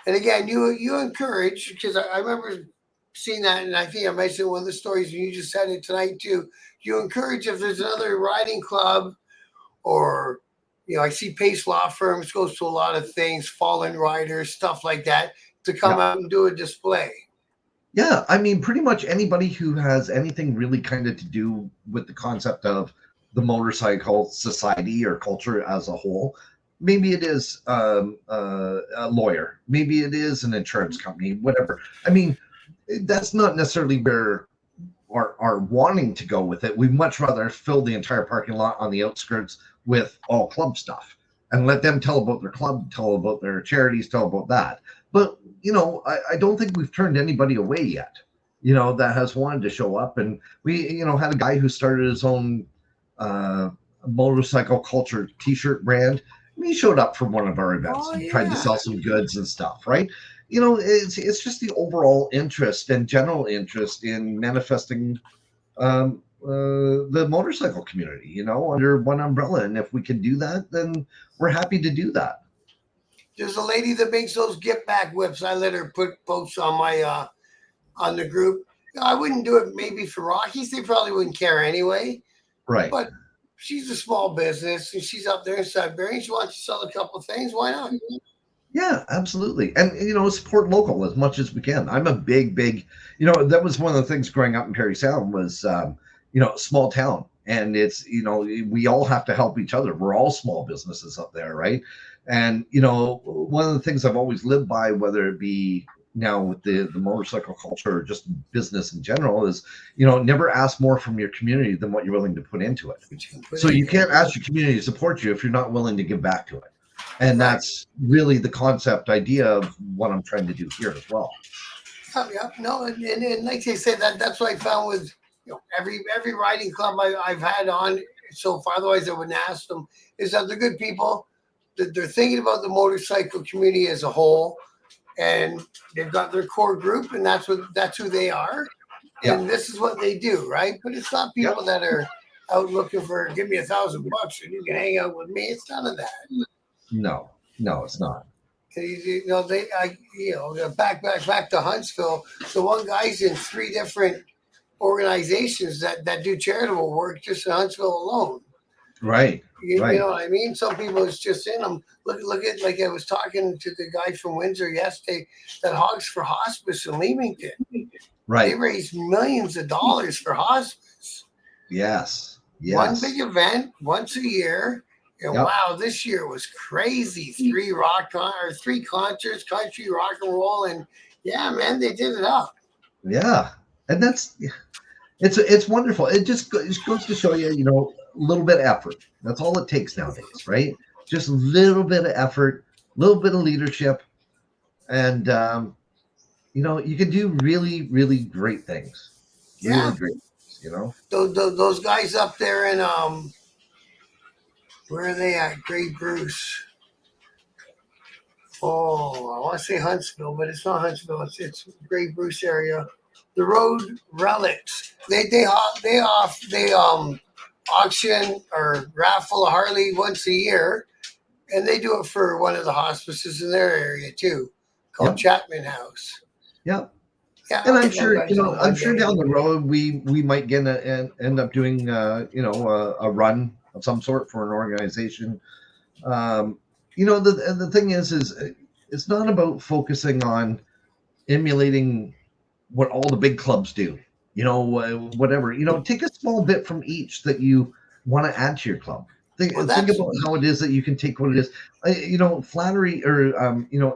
And again, you encourage, because I remember seeing that, and I think I mentioned one of the stories, and you just said it tonight too. You encourage, if there's another riding club, or I see Pace Law Firms goes to a lot of things, fallen riders, stuff like that, to come Yeah. out and do a display. Yeah, I mean, pretty much anybody who has anything really kind of to do with the concept of the motorcycle society or culture as a whole. Maybe it is a lawyer, maybe it is an insurance company, whatever. I mean, that's not necessarily where are wanting to go with it. We much rather fill the entire parking lot on the outskirts with all club stuff and let them tell about their club, tell about their charities, tell about that. But I don't think we've turned anybody away yet. That has wanted to show up, and we had a guy who started his own motorcycle culture T-shirt brand. And he showed up for one of our events Oh and tried to yeah. sell some goods and stuff, right? It's just the overall interest and general interest in manifesting the motorcycle community, under one umbrella. And if we can do that, then we're happy to do that. There's a lady that makes those get back whips. I let her put posts on my on the group. I wouldn't do it maybe for Rockies. They probably wouldn't care anyway. Right. But she's a small business, and she's up there in Sudbury. She wants to sell a couple of things. Why not? Yeah, absolutely. And, support local as much as we can. I'm a big, that was one of the things growing up in Parry Sound was, small town. And it's, we all have to help each other. We're all small businesses up there, right? And, one of the things I've always lived by, whether it be now with the motorcycle culture or just business in general, is, never ask more from your community than what you're willing to put into it. So you can't ask your community to support you if you're not willing to give back to it. And that's really the concept idea of what I'm trying to do here as well. Yeah, no, and like they said, that's what I found with every riding club I've had on so far. Otherwise, I wouldn't ask them. Is that they're good people, that they're thinking about the motorcycle community as a whole, and they've got their core group, and that's who they are, and this is what they do, right? But it's not people that are out looking for give me $1,000 and you can hang out with me. It's none of that. No, it's not. You know, back to Huntsville. So one guy's in 3 different organizations that do charitable work just in Huntsville alone. Right. You Right. know what I mean? Some people it's just in them. Look at like I was talking to the guy from Windsor yesterday that Hogs for Hospice in Leamington. They Right. raise millions of dollars for hospice. Yes. One Yes. big event once a year. And Yep. wow, this year was crazy. 3 concerts, country, rock and roll, and yeah, man, they did it up. Yeah. And it's wonderful. It goes to show you, a little bit of effort. That's all it takes nowadays, right? Just a little bit of effort, a little bit of leadership, and you can do really, really great things. Really Yeah, great things. those guys up there in where are they at? Great Bruce. Oh, I want to say Huntsville, but it's not Huntsville. It's Great Bruce area. The Road Relics. They auction or raffle a Harley once a year, and they do it for one of the hospices in their area too, called Yep. Chapman House. Yep. Yeah, And I'll I'm get them sure, guys on I'm one sure day. down the road we might get and end up doing a run of some sort for an organization. Um, the thing is it's not about focusing on emulating what all the big clubs do. Whatever. Take a small bit from each that you want to add to your club. Well, Think that's about how it is that you can take what it is. Flattery, or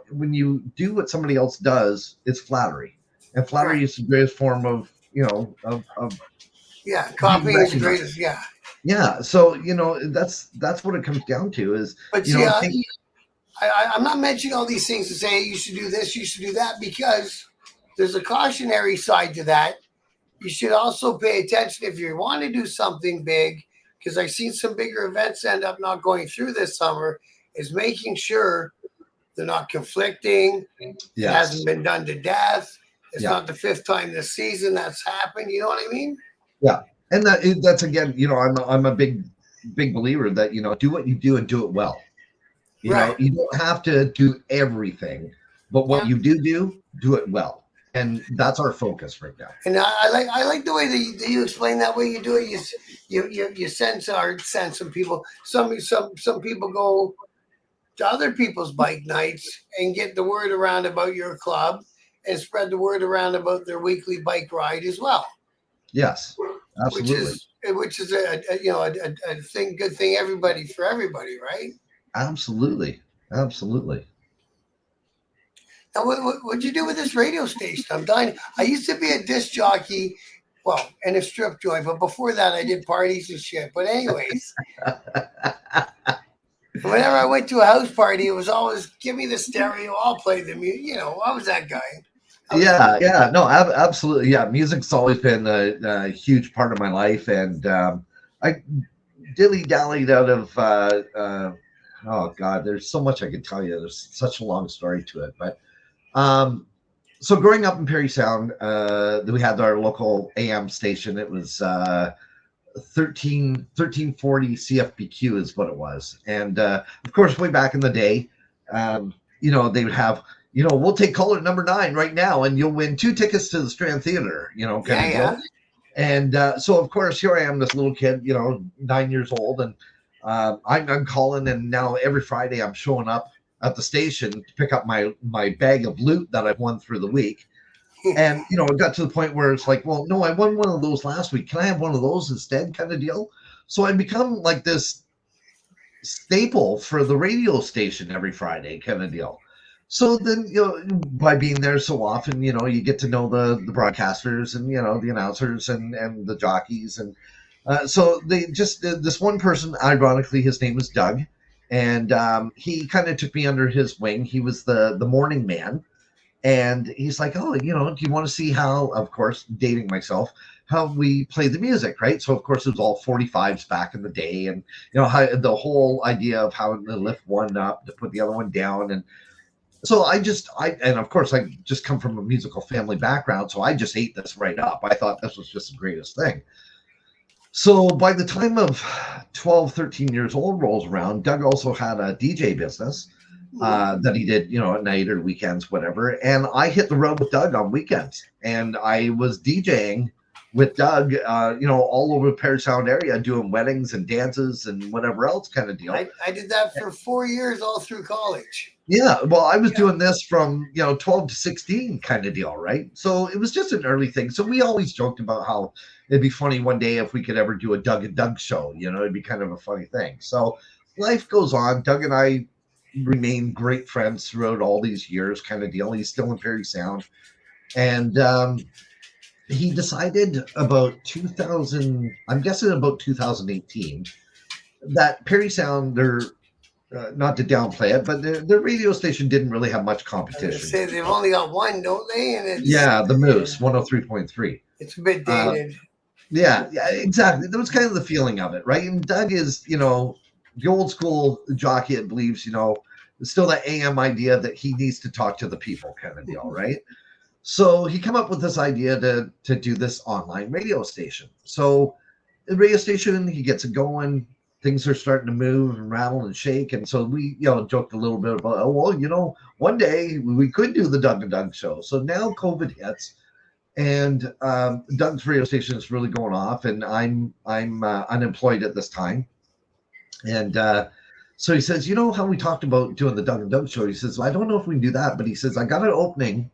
when you do what somebody else does, it's flattery, and flattery right. is the greatest form of of Yeah, being copying is the recognized. greatest. Yeah, Yeah. So that's what it comes down to is but see, take. I'm not mentioning all these things to say you should do this, you should do that, because there's a cautionary side to that. You should also pay attention if you want to do something big, because I've seen some bigger events end up not going through this summer, is making sure they're not conflicting. It Yes. hasn't been done to death. It's Yeah. not the 5th time this season that's happened. You know what I mean? Yeah. And that's again, I'm a big believer that do what you do and do it well. Right. You don't have to do everything, but what Yeah. you do it well, and that's our focus right now. And I like the way that you explain that way you do it. You sense some people. Some people go to other people's bike nights and get the word around about your club and spread the word around about their weekly bike ride as well. Yes, absolutely. Which is a thing, good thing for everybody, right? Absolutely. Absolutely. Now, what'd you do with this radio station? I'm dying. I used to be a disc jockey, well, and a strip joint, but before that, I did parties and shit. But anyways, whenever I went to a house party, it was always give me the stereo. I'll play the music. I was that guy. Yeah. No, absolutely. Yeah, music's always been a huge part of my life, and I dilly dallied out of. Oh God, there's so much I could tell you. There's such a long story to it, but so growing up in Perry Sound, we had our local AM station. It was 1340 CFPQ is what it was, and of course, way back in the day, they would have. We'll take caller number 9 right now, and you'll win 2 tickets to the Strand Theater. Kind of deal. And so, of course, here I am, this little kid, 9 years old, and I'm calling, and now every Friday I'm showing up at the station to pick up my bag of loot that I've won through the week. And, it got to the point where it's like, well, no, I won one of those last week. Can I have one of those instead, kind of deal? So I become like this staple for the radio station every Friday, kind of deal. So then, by being there so often, you get to know the broadcasters and, the announcers and the jockeys. And so they just, this one person, ironically, his name is Doug. And he kind of took me under his wing. He was the morning man. And he's like, oh, do you want to see how, of course, dating myself, how we play the music, right? So, of course, it was all 45s back in the day. And, how the whole idea of how to lift one up to put the other one down. And so and of course I just come from a musical family background, so I just ate this right up. I thought this was just the greatest thing. So by the time of 12, 13 years old rolls around, Doug also had a DJ business, that he did, at night or weekends, whatever. And I hit the road with Doug on weekends, and I was DJing with Doug, all over the Parry Sound area, doing weddings and dances and whatever else kind of deal. I did that for 4 years, all through college. Yeah, well, I was doing this from 12 to 16 kind of deal, right? So it was just an early thing. So we always joked about how it'd be funny one day if we could ever do a Doug and Doug show. It'd be kind of a funny thing. So life goes on. Doug and I remain great friends throughout all these years, kind of deal. He's still in Parry Sound, and he decided about 2000. I'm guessing about 2018 that Parry Sound, they're not to downplay it, but their radio station didn't really have much competition. Say they've only got one, don't they? And it's, the Moose 103.3. It's a bit dated. Yeah, exactly. That was kind of the feeling of it, right? And Doug is, the old school jockey that believes, still that AM idea that he needs to talk to the people kind of deal, right? So he came up with this idea to do this online radio station. So the radio station, he gets it going. Things are starting to move and rattle and shake. And so we, joked a little bit about, one day we could do the Doug and Doug show. So now COVID hits, and Doug's radio station is really going off, and I'm unemployed at this time. And so he says, how we talked about doing the Doug and Doug show? He says, I don't know if we can do that, but he says, I got an opening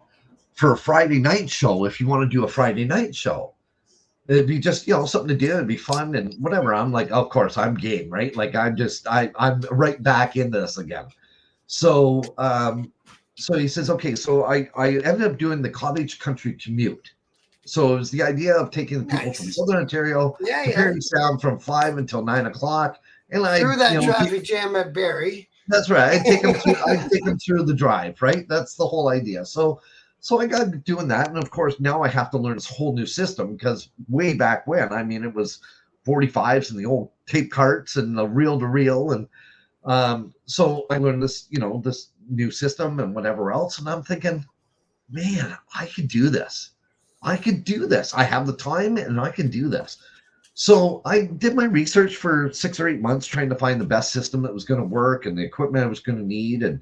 for a Friday night show if you want to do a Friday night show. It'd be just, something to do. It'd be fun and whatever. I'm like, of course, I'm game, right? Like I'm right back in this again. So so he says, okay, so I ended up doing the cottage country commute. So it was the idea of taking the people from Southern Ontario to Parry Sound from 5 until 9 o'clock. And through that traffic jam at Barrie. That's right. I take them through the drive, right? That's the whole idea. So I got doing that. And of course, now I have to learn this whole new system, because way back when, it was 45s and the old tape carts and the reel to reel. And so I learned this, this new system and whatever else. And I'm thinking, man, I could do this. I could do this. I have the time and I can do this. So I did my research for 6 or 8 months, trying to find the best system that was going to work and the equipment I was going to need, and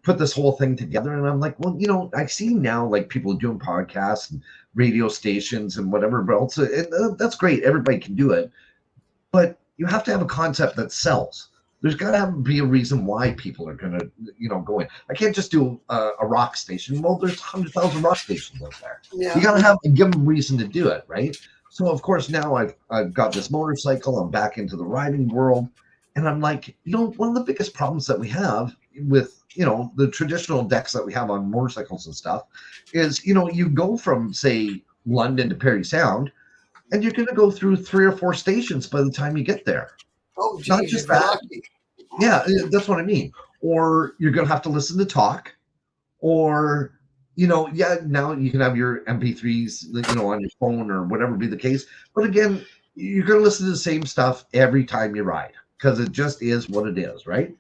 put this whole thing together. And I'm like, well, I see now like people doing podcasts and radio stations and whatever else. And that's great. Everybody can do it. But you have to have a concept that sells. There's got to be a reason why people are going to, go in. I can't just do a rock station. Well, there's 100,000 rock stations out there. Yeah. You got to give them a reason to do it, right? So, of course, now I've got this motorcycle. I'm back into the riding world. And I'm like, one of the biggest problems that we have with, the traditional decks that we have on motorcycles and stuff is, you go from, say, London to Parry Sound, and you're going to go through 3 or 4 stations by the time you get there. Oh, geez, not just that. Yeah, that's what I mean. Or you're going to have to listen to talk, or, now you can have your MP3s, on your phone or whatever be the case. But again, you're going to listen to the same stuff every time you ride, because it just is what it is, right?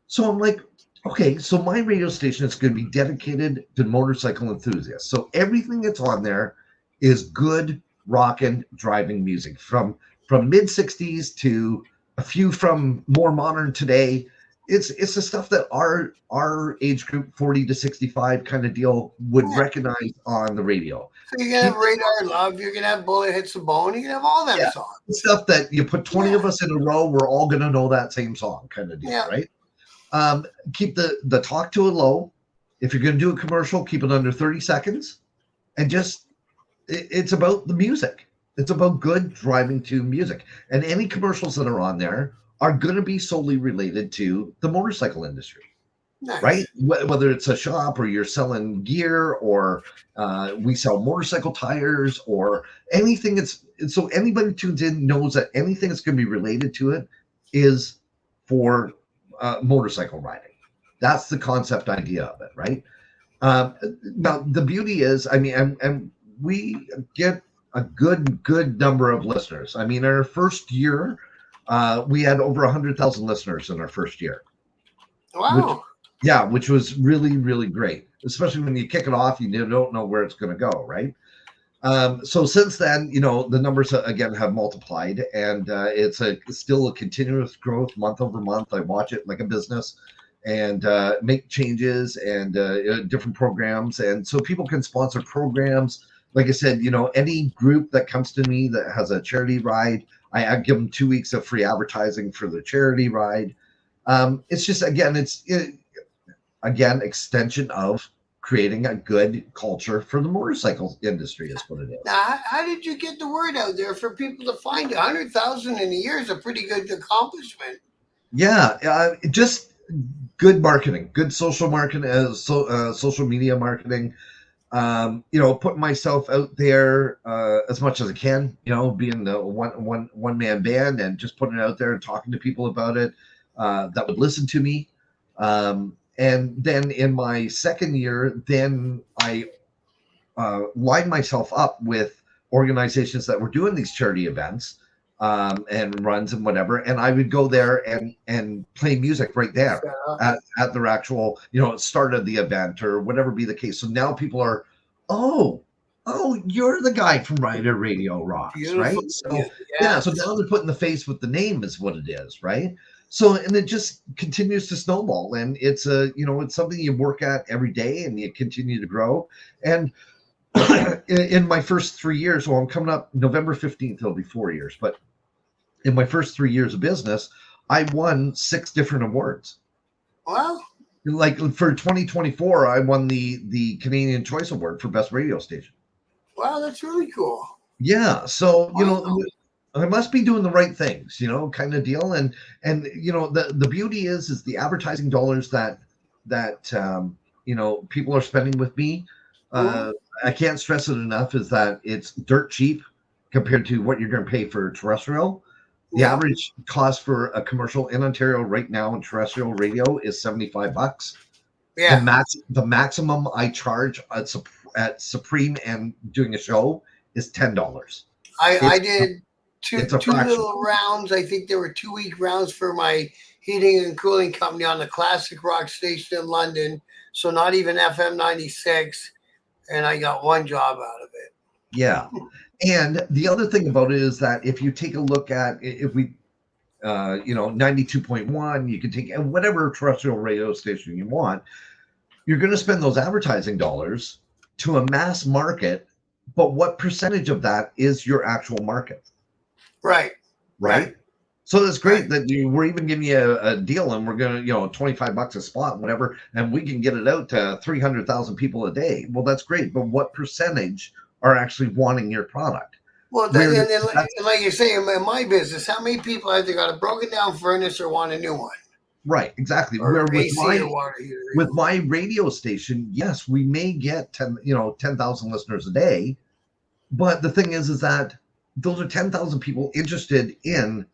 So I'm like, okay, so my radio station is going to be dedicated to motorcycle enthusiasts. So everything that's on there is good rockin' driving music, from mid 60s to a few from more modern today. It's the stuff that our age group, 40 to 65 kind of deal, would recognize on the radio. So you're gonna have Radar Love, you're gonna have Bullet Hits the Bone, you're gonna have all them songs. Stuff that you put 20 of us in a row, we're all gonna know that same song kind of deal, right? Keep the talk to a low. If you're gonna do a commercial, keep it under 30 seconds. And it's about the music. It's about good driving to music. And any commercials that are on there are going to be solely related to the motorcycle industry, right? Whether it's a shop or you're selling gear, or we sell motorcycle tires, or anything. So anybody tunes in knows that anything that's going to be related to it is for motorcycle riding. That's the concept idea of it, right? Now the beauty is, and we get a good number of listeners. Our first year, we had over 100,000 listeners in our first year. Wow. Which was really, really great, especially when you kick it off, you don't know where it's going to go, right? So since then, the numbers again have multiplied, and it's still a continuous growth month over month. I watch it like a business. and make changes and different programs. And so people can sponsor programs. Like I said, any group that comes to me that has a charity ride, I give them 2 weeks of free advertising for the charity ride. It's just, again, extension of creating a good culture for the motorcycle industry is what it is. Now, how did you get the word out there for people to find it? 100,000 in a year is a pretty good accomplishment. Yeah, just good marketing, good social marketing, social media marketing. Putting myself out there as much as I can. Being the one man band and just putting it out there and talking to people about it that would listen to me. And then in my second year, then I lined myself up with organizations that were doing these charity events and runs and whatever, and I would go there and play music right there at their actual start of the event or whatever be the case. So now people are, oh, you're the guy from Rider Radio Rocks. Beautiful. Right? So yeah, so now they're putting the face with the name is what it is, right? So, and it just continues to snowball, and it's it's something you work at every day and you continue to grow. And in my first 3 years, well, I'm coming up November 15th, it'll be 4 years, but in my first 3 years of business, I won 6 different awards. Wow. Like for 2024, I won the Canadian Choice Award for Best Radio Station. Wow, that's really cool. Yeah. So, I must be doing the right things, kind of deal. And the beauty is the advertising dollars that people are spending with me. I can't stress it enough is that it's dirt cheap compared to what you're going to pay for terrestrial. The average cost for a commercial in Ontario right now in terrestrial radio is $75. Yeah. The maximum I charge at Supreme and doing a show is $10. I did two little rounds. I think there were 2-week rounds for my heating and cooling company on the classic rock station in London. So not even FM 96. And I got one job out of it. Yeah. And the other thing about it is that if you take a look at, if we, 92.1, you can take whatever terrestrial radio station you want, you're going to spend those advertising dollars to a mass market. But what percentage of that is your actual market? Right. So it's great that we're even giving you a deal and we're going to, $25 a spot, whatever, and we can get it out to 300,000 people a day. Well, that's great. But what percentage are actually wanting your product? Well, like you say, in my business, how many people either got a broken down furnace or want a new one? Right, exactly. Or with my radio station, yes, we may get 10,000 listeners a day. But the thing is that those are 10,000 people interested in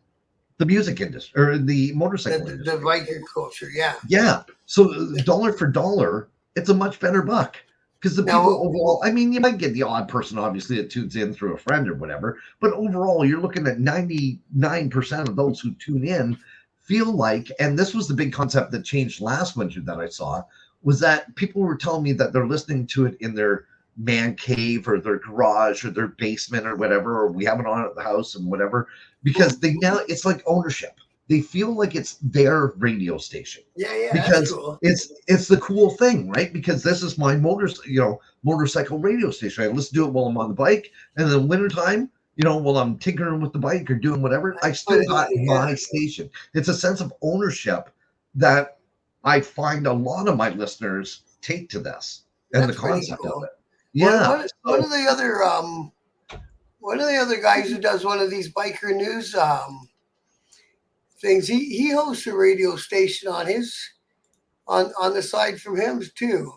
the music industry or the motorcycle industry. The biker culture, yeah. Yeah. So dollar for dollar, it's a much better buck. Because the people overall, you might get the odd person, obviously, that tunes in through a friend or whatever. But overall, you're looking at 99% of those who tune in feel like, and this was the big concept that changed last winter that I saw, was that people were telling me that they're listening to it in their man cave or their garage or their basement or whatever, or we have it on at the house and whatever, because it's like ownership. They feel like it's their radio station. Yeah. Because cool. it's the cool thing, right? Because this is my motorcycle radio station. I listen to it while I'm on the bike, and in the wintertime, while I'm tinkering with the bike or doing whatever, I still got my station. It's a sense of ownership that I find a lot of my listeners take to this and the concept of it. Yeah. One of the other guys who does one of these biker news things, he hosts a radio station on the side from him too.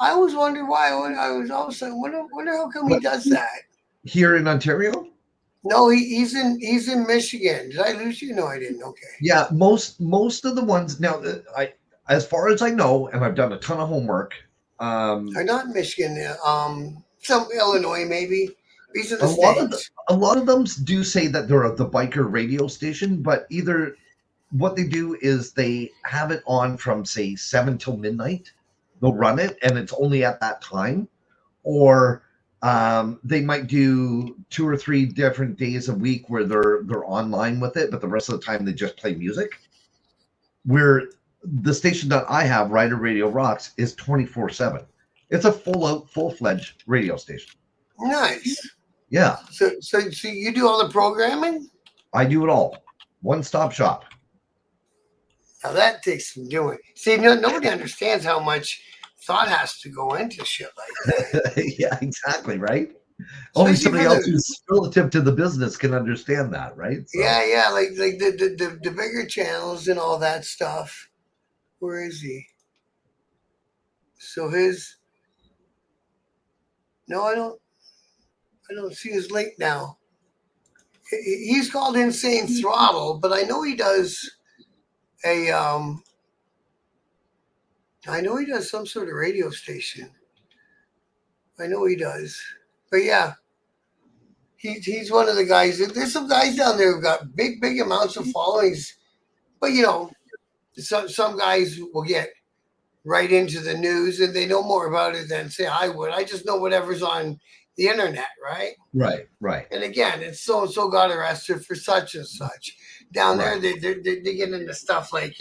I always wondered why. I was also wonder how come he does that. Here in Ontario? No, he's in Michigan. Did I lose you? No, I didn't. Okay. Yeah, most of the ones now, as far as I know, and I've done a ton of homework. They're not in Michigan. Some Illinois maybe. These are the states. A lot of them do say that they're the biker radio station, but either what they do is they have it on from say 7 till midnight. They'll run it, and it's only at that time, or they might do 2 or 3 different days a week where they're online with it, but the rest of the time they just play music. Where the station that I have, Rider Radio Rocks, is 24/7. It's a full-fledged radio station. Nice. Yeah, So you do all the programming? I do it all. One-stop shop. Now that takes some doing. See, nobody understands how much thought has to go into shit like that. Yeah, exactly, right? Only Especially somebody for else the who's relative to the business can understand that, right? So, yeah, like the bigger channels and all that stuff. Where is he? So his no, I don't see his link now. He's called Insane Throttle, but I know he does a I know he does some sort of radio station. I know he does. But yeah, he's one of the guys. There's some guys down there who've got big amounts of followings. But some guys will get right into the news and they know more about it than say I would. I just know whatever's on the internet, right? right. And again, it's so and so got arrested for such and such. Down there, Right. they get into stuff like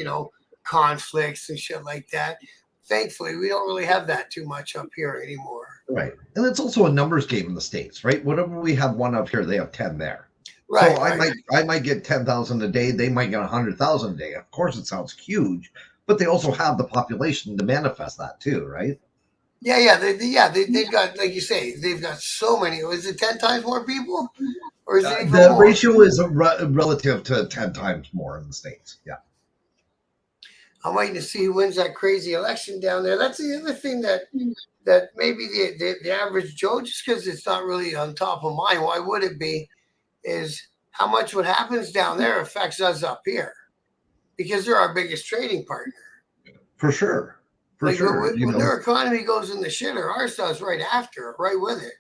conflicts and shit like that. Thankfully, we don't really have that too much up here anymore. Right. And it's also a numbers game in the States, right? Whatever we have one of here, they have 10 there. Right. So I might get 10,000 a day. They might get 100,000 a day. Of course, it sounds huge, but they also have the population to manifest that too, right? Yeah. They've got, like you say, they've got so many. Is it 10 times more people? Or is it even The more? ratio is relative to 10 times more in the States. Yeah. I'm waiting to see who wins that crazy election down there. That's the other thing that maybe the average Joe, just because it's not really on top of mind, why would it be, is how much what happens down there affects us up here. Because they're our biggest trading partner. For sure. When their economy goes in the shitter, ours does right after, right with it.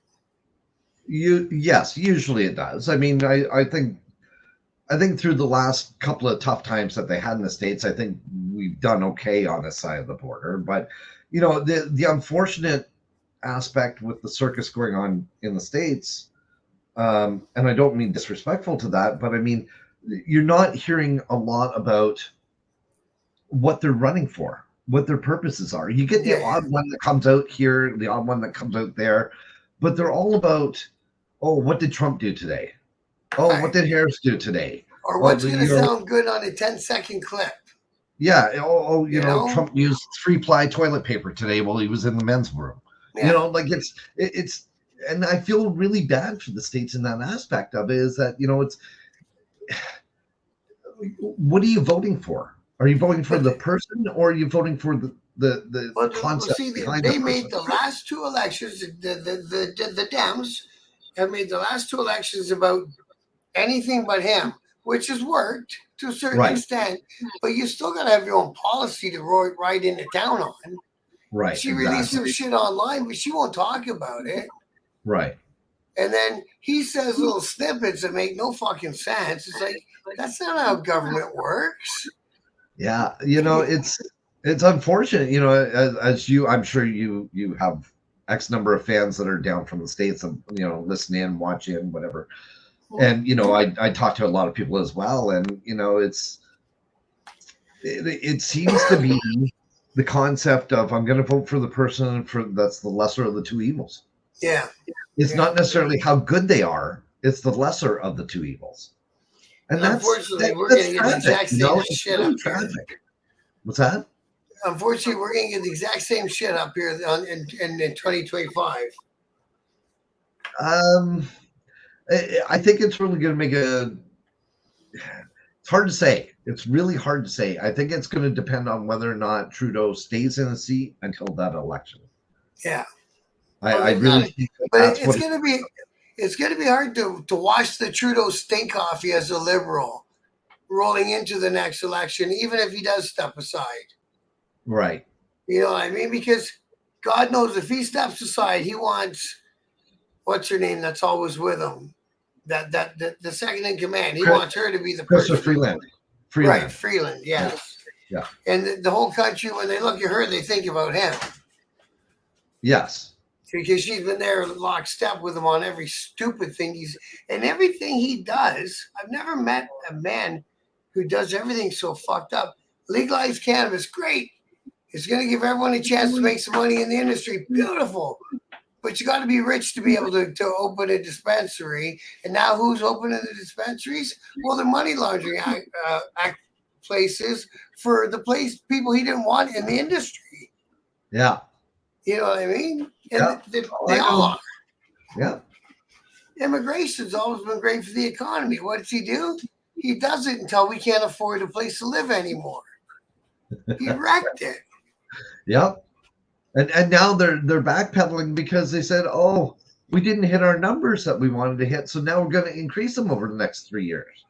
Yes, usually it does. I mean, I think through the last couple of tough times that they had in the States, I think we've done okay on this side of the border. But the unfortunate aspect with the circus going on in the States, and I don't mean disrespectful to that, but I mean you're not hearing a lot about what they're running for, what their purposes are. You get the odd one that comes out here, the odd one that comes out there, but they're all about, oh, what did Trump do today? Oh, what did Harris do today? Or what's going to sound good on a 10-second clip? Yeah. Trump used 3-ply toilet paper today while he was in the men's room. Yeah. Like it's, and I feel really bad for the States in that aspect of it, is that, it's, what are you voting for? Are you voting for the person, or are you voting for the concept behind they the made person? the last two elections, the Dems have made the last two elections about anything but him, which has worked to a certain extent, but you still got to have your own policy to ride into town on. Right. She released some shit online, but she won't talk about it. Right. And then he says little snippets that make no fucking sense. It's like, that's not how government works. Yeah. It's unfortunate, as I'm sure you have X number of fans that are down from the States and, listening, watching, whatever. And, I talk to a lot of people as well. And, it seems to be the concept of, I'm going to vote for the person that's the lesser of the two evils. Yeah. It's not necessarily how good they are. It's the lesser of the two evils. And unfortunately, we're going to get the exact same shit up here. What's that? Unfortunately, we're going to get the exact same shit up here in 2025. I think it's really going to make it's hard to say. It's really hard to say. I think it's going to depend on whether or not Trudeau stays in the seat until that election. Yeah. I really think but it's going to be hard to wash the Trudeau stink off as a liberal rolling into the next election, even if he does step aside. Right. You know what I mean? Because God knows if he steps aside, he wants, what's her name that's always with him? The second in command. He wants her to be the person. Freeland. Right, Freeland, yes. Yeah. And the whole country, when they look at her, they think about him. Yes. Because she's been there lockstep with him on every stupid thing and everything he does. I've never met a man who does everything so fucked up, Legalize cannabis, great. It's going to give everyone a chance to make some money in the industry. Beautiful. But you got to be rich to be able to open a dispensary. And now who's opening the dispensaries? Well, the money laundering act places for the people he didn't want in the industry. Yeah. You know what I mean? And Yeah. they all are. Yeah. Immigration's always been great for the economy. What does he do? He does it until we can't afford a place to live anymore. He wrecked it. Yep. And now they're backpedaling because they said, oh, we didn't hit our numbers that we wanted to hit, so now we're going to increase them over the next 3 years.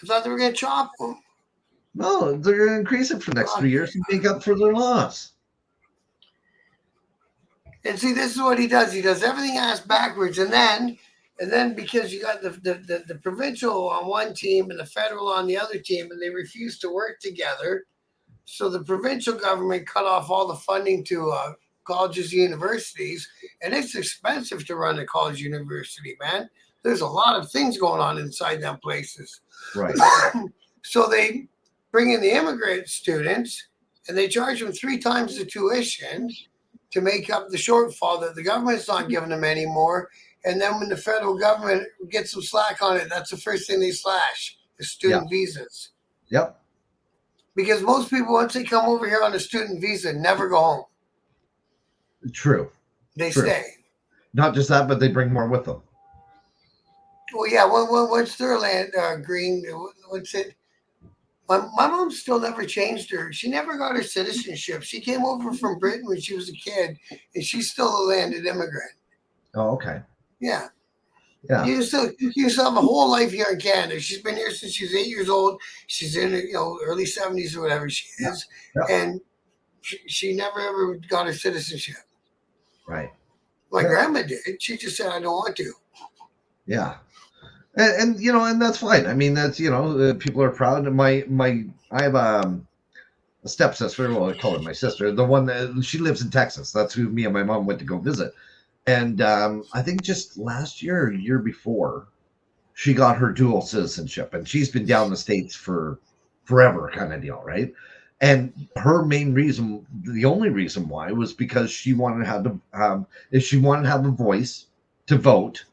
I thought they were going to chop them. No, they're going to increase it for the next 3 years to make up for their loss. And see, this is what he does. He does everything ass backwards, and then because you got the provincial on one team and the federal on the other team, and they refuse to work together. So the provincial government cut off all the funding to colleges and universities, and it's expensive to run a college university, man. There's a lot of things going on inside them places. Right. So they bring in the immigrant students, and they charge them 3 times the tuition to make up the shortfall that the government's not giving them anymore. And then when the federal government gets some slack on it, that's the first thing they slash, the student visas. Yep. Because most people, once they come over here on a student visa, never go home. True. They stay. Not just that, but they bring more with them. Well, yeah. What's their land? Green. What's it? My mom still never changed her. She never got her citizenship. She came over from Britain when she was a kid, and she's still a landed immigrant. Oh, okay. Yeah. Yeah. You still have a whole life here in Canada. She's been here since she was 8 years old. She's in early 70s or whatever she is, and she never ever got her citizenship. Right. My grandma did. She just said, "I don't want to." Yeah. And and that's fine. I mean, that's people are proud. And I have a stepsister. Well, I call her my sister. The one that she lives in Texas. That's who me and my mom went to go visit. And I think just last year, or year before, she got her dual citizenship, and she's been down the States for forever, kind of deal, right? And her main reason, the only reason why, was because she wanted to have if she wanted to have a voice to vote,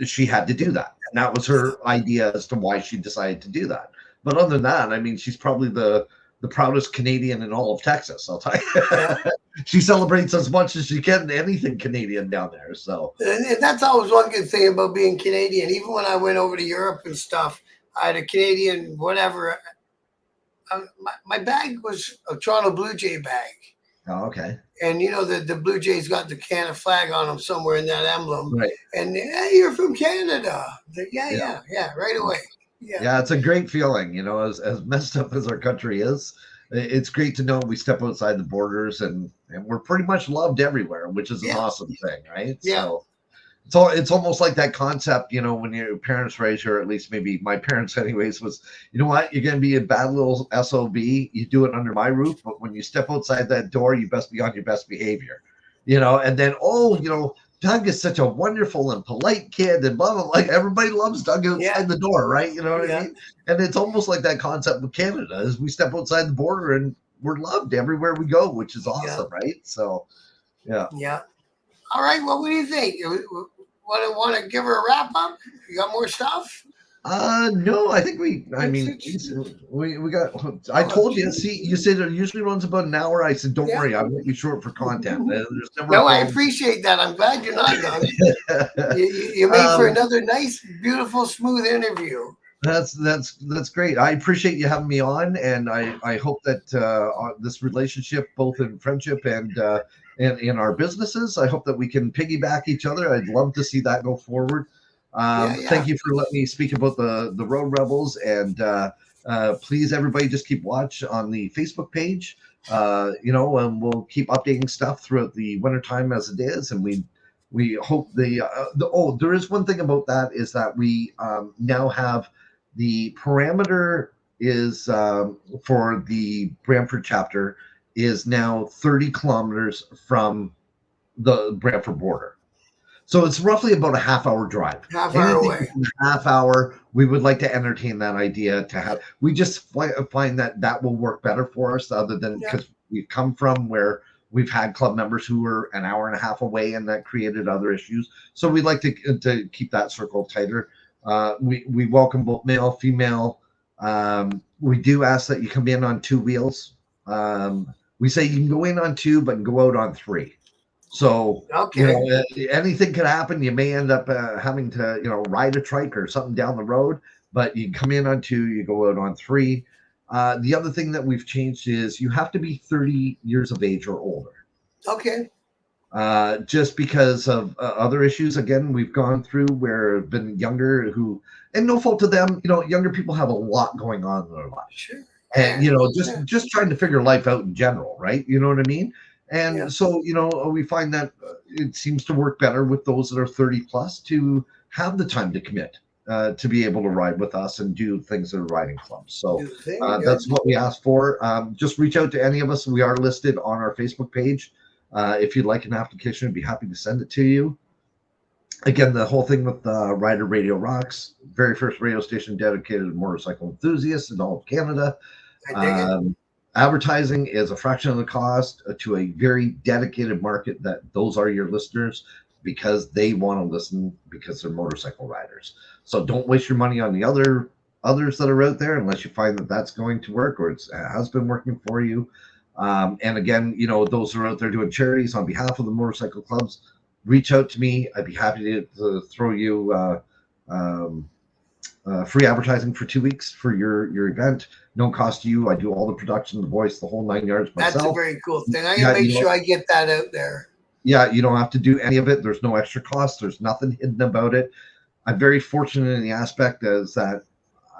she had to do that. And that was her idea as to why she decided to do that. But other than that, I mean, she's probably the proudest Canadian in all of Texas, I'll tell you. She celebrates as much as she can anything Canadian down there. So and that's always one good thing about being Canadian. Even when I went over to Europe and stuff, I had a Canadian whatever. My bag was a Toronto Blue Jay bag. Oh, okay. And the Blue Jays got the Canada flag on them somewhere in that emblem. Right. And hey, you're from Canada. Yeah, right away. Yeah, it's a great feeling, as messed up as our country is. It's great to know we step outside the borders and we're pretty much loved everywhere, which is an awesome thing, right? Yeah. So it's almost like that concept, when your parents raise you, or at least maybe my parents anyways, was, you know what, you're going to be a bad little SOB. You do it under my roof, but when you step outside that door, you best be on your best behavior, and then, Doug is such a wonderful and polite kid and blah, blah, blah. Like everybody loves Doug outside the door, right? You know what I mean? And it's almost like that concept with Canada is we step outside the border and we're loved everywhere we go, which is awesome, right? So, yeah. Yeah. All right. Well, what do you think? Want to give her a wrap up? You got more stuff? No, I think we got, I told you, see, you said it usually runs about an hour. I said, don't worry, I won't be short for content. I appreciate that. I'm glad you're not done. You made for another nice, beautiful, smooth interview. That's great. I appreciate you having me on, and I hope that this relationship, both in friendship and in our businesses, I hope that we can piggyback each other. I'd love to see that go forward. Thank you for letting me speak about the Road Rebels, and please, everybody, just keep watch on the Facebook page. And we'll keep updating stuff throughout the wintertime as it is, and we hope there is one thing about that is that we now have the parameter is for the Brantford chapter is now 30 kilometers from the Brantford border. So it's roughly about a half-hour drive. Half hour Anything away. within a half hour, we would like to entertain that idea to have. We just find that that will work better for us, other than Yeah. because we've come from where we've had club members who were an hour and a half away, and that created other issues. So we'd like to keep that circle tighter. We welcome both male, female. We do ask that you come in on two wheels. We say you can go in on two, but go out on three. So, Okay. anything could happen. You may end up having to, ride a trike or something down the road, but you come in on two, you go out on three. The other thing that we've changed is you have to be 30 years of age or older. Okay. Just because of other issues, again, we've gone through where have been younger who, and no fault to them, younger people have a lot going on in their lives. Sure. And Yeah. just trying to figure life out in general, right? You know what I mean? Yeah. And so we find that it seems to work better with those that are 30 plus to have the time to commit, to be able to ride with us and do things at a riding club. So that's what we ask for. Just reach out to any of us. We are listed on our Facebook page. If you'd like an application, I'd be happy to send it to you. Again, the whole thing with Rider Radio Rocks, very first radio station dedicated to motorcycle enthusiasts in all of Canada. I dig it. Advertising is a fraction of the cost to a very dedicated market that those are your listeners, because they want to listen because they're motorcycle riders. So don't waste your money on the others that are out there unless you find that that's going to work or it has been working for you. And again, those who are out there doing charities on behalf of the motorcycle clubs, reach out to me. I'd be happy to throw you free advertising for 2 weeks for your event. No cost to you. I do all the production, the voice, the whole 9 yards myself. That's a very cool thing. I gotta make sure I get that out there. Yeah, you don't have to do any of it. There's no extra cost. There's nothing hidden about it. I'm very fortunate in the aspect as that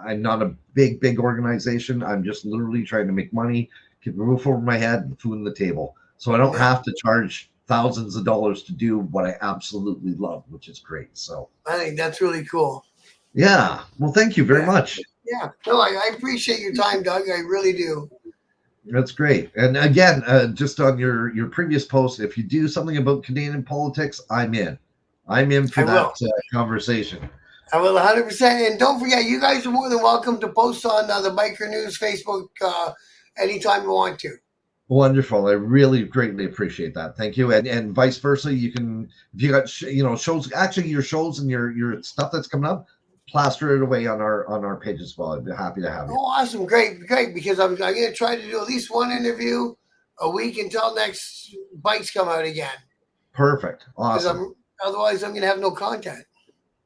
I'm not a big organization. I'm just literally trying to make money, keep a roof over my head, and food on the table. So I don't have to charge thousands of dollars to do what I absolutely love, which is great. So I think that's really cool. Yeah. Well, thank you very much. Yeah. No, I appreciate your time, Doug. I really do. That's great. And again, just on your previous post, if you do something about Canadian politics, I'm in. I'm in for that conversation. I will 100%. And don't forget, you guys are more than welcome to post on the Biker News Facebook anytime you want to. Wonderful. I really greatly appreciate that. Thank you. And vice versa. You can, if you got, shows, actually your shows and your stuff that's coming up, plaster it away on our page as well. I'd be happy to have you. Oh, awesome. Great. Because I'm going to try to do at least one interview a week until next bikes come out again. Perfect. Awesome. Otherwise, I'm going to have no content.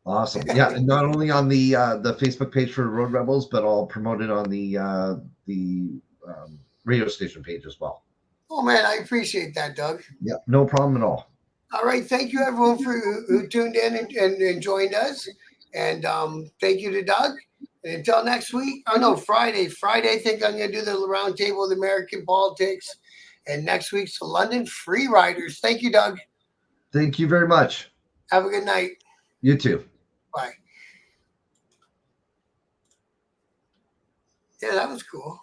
Awesome. Yeah. And not only on the Facebook page for Road Rebels, but I'll promote it on the radio station page as well. Oh, man, I appreciate that, Doug. Yeah, no problem at all. All right. Thank you, everyone, who tuned in and joined us. And thank you to Doug. And until next week, Friday. Friday, I think I'm going to do the round table with American politics. And next week's the London Free Riders. Thank you, Doug. Thank you very much. Have a good night. You too. Bye. Yeah, that was cool.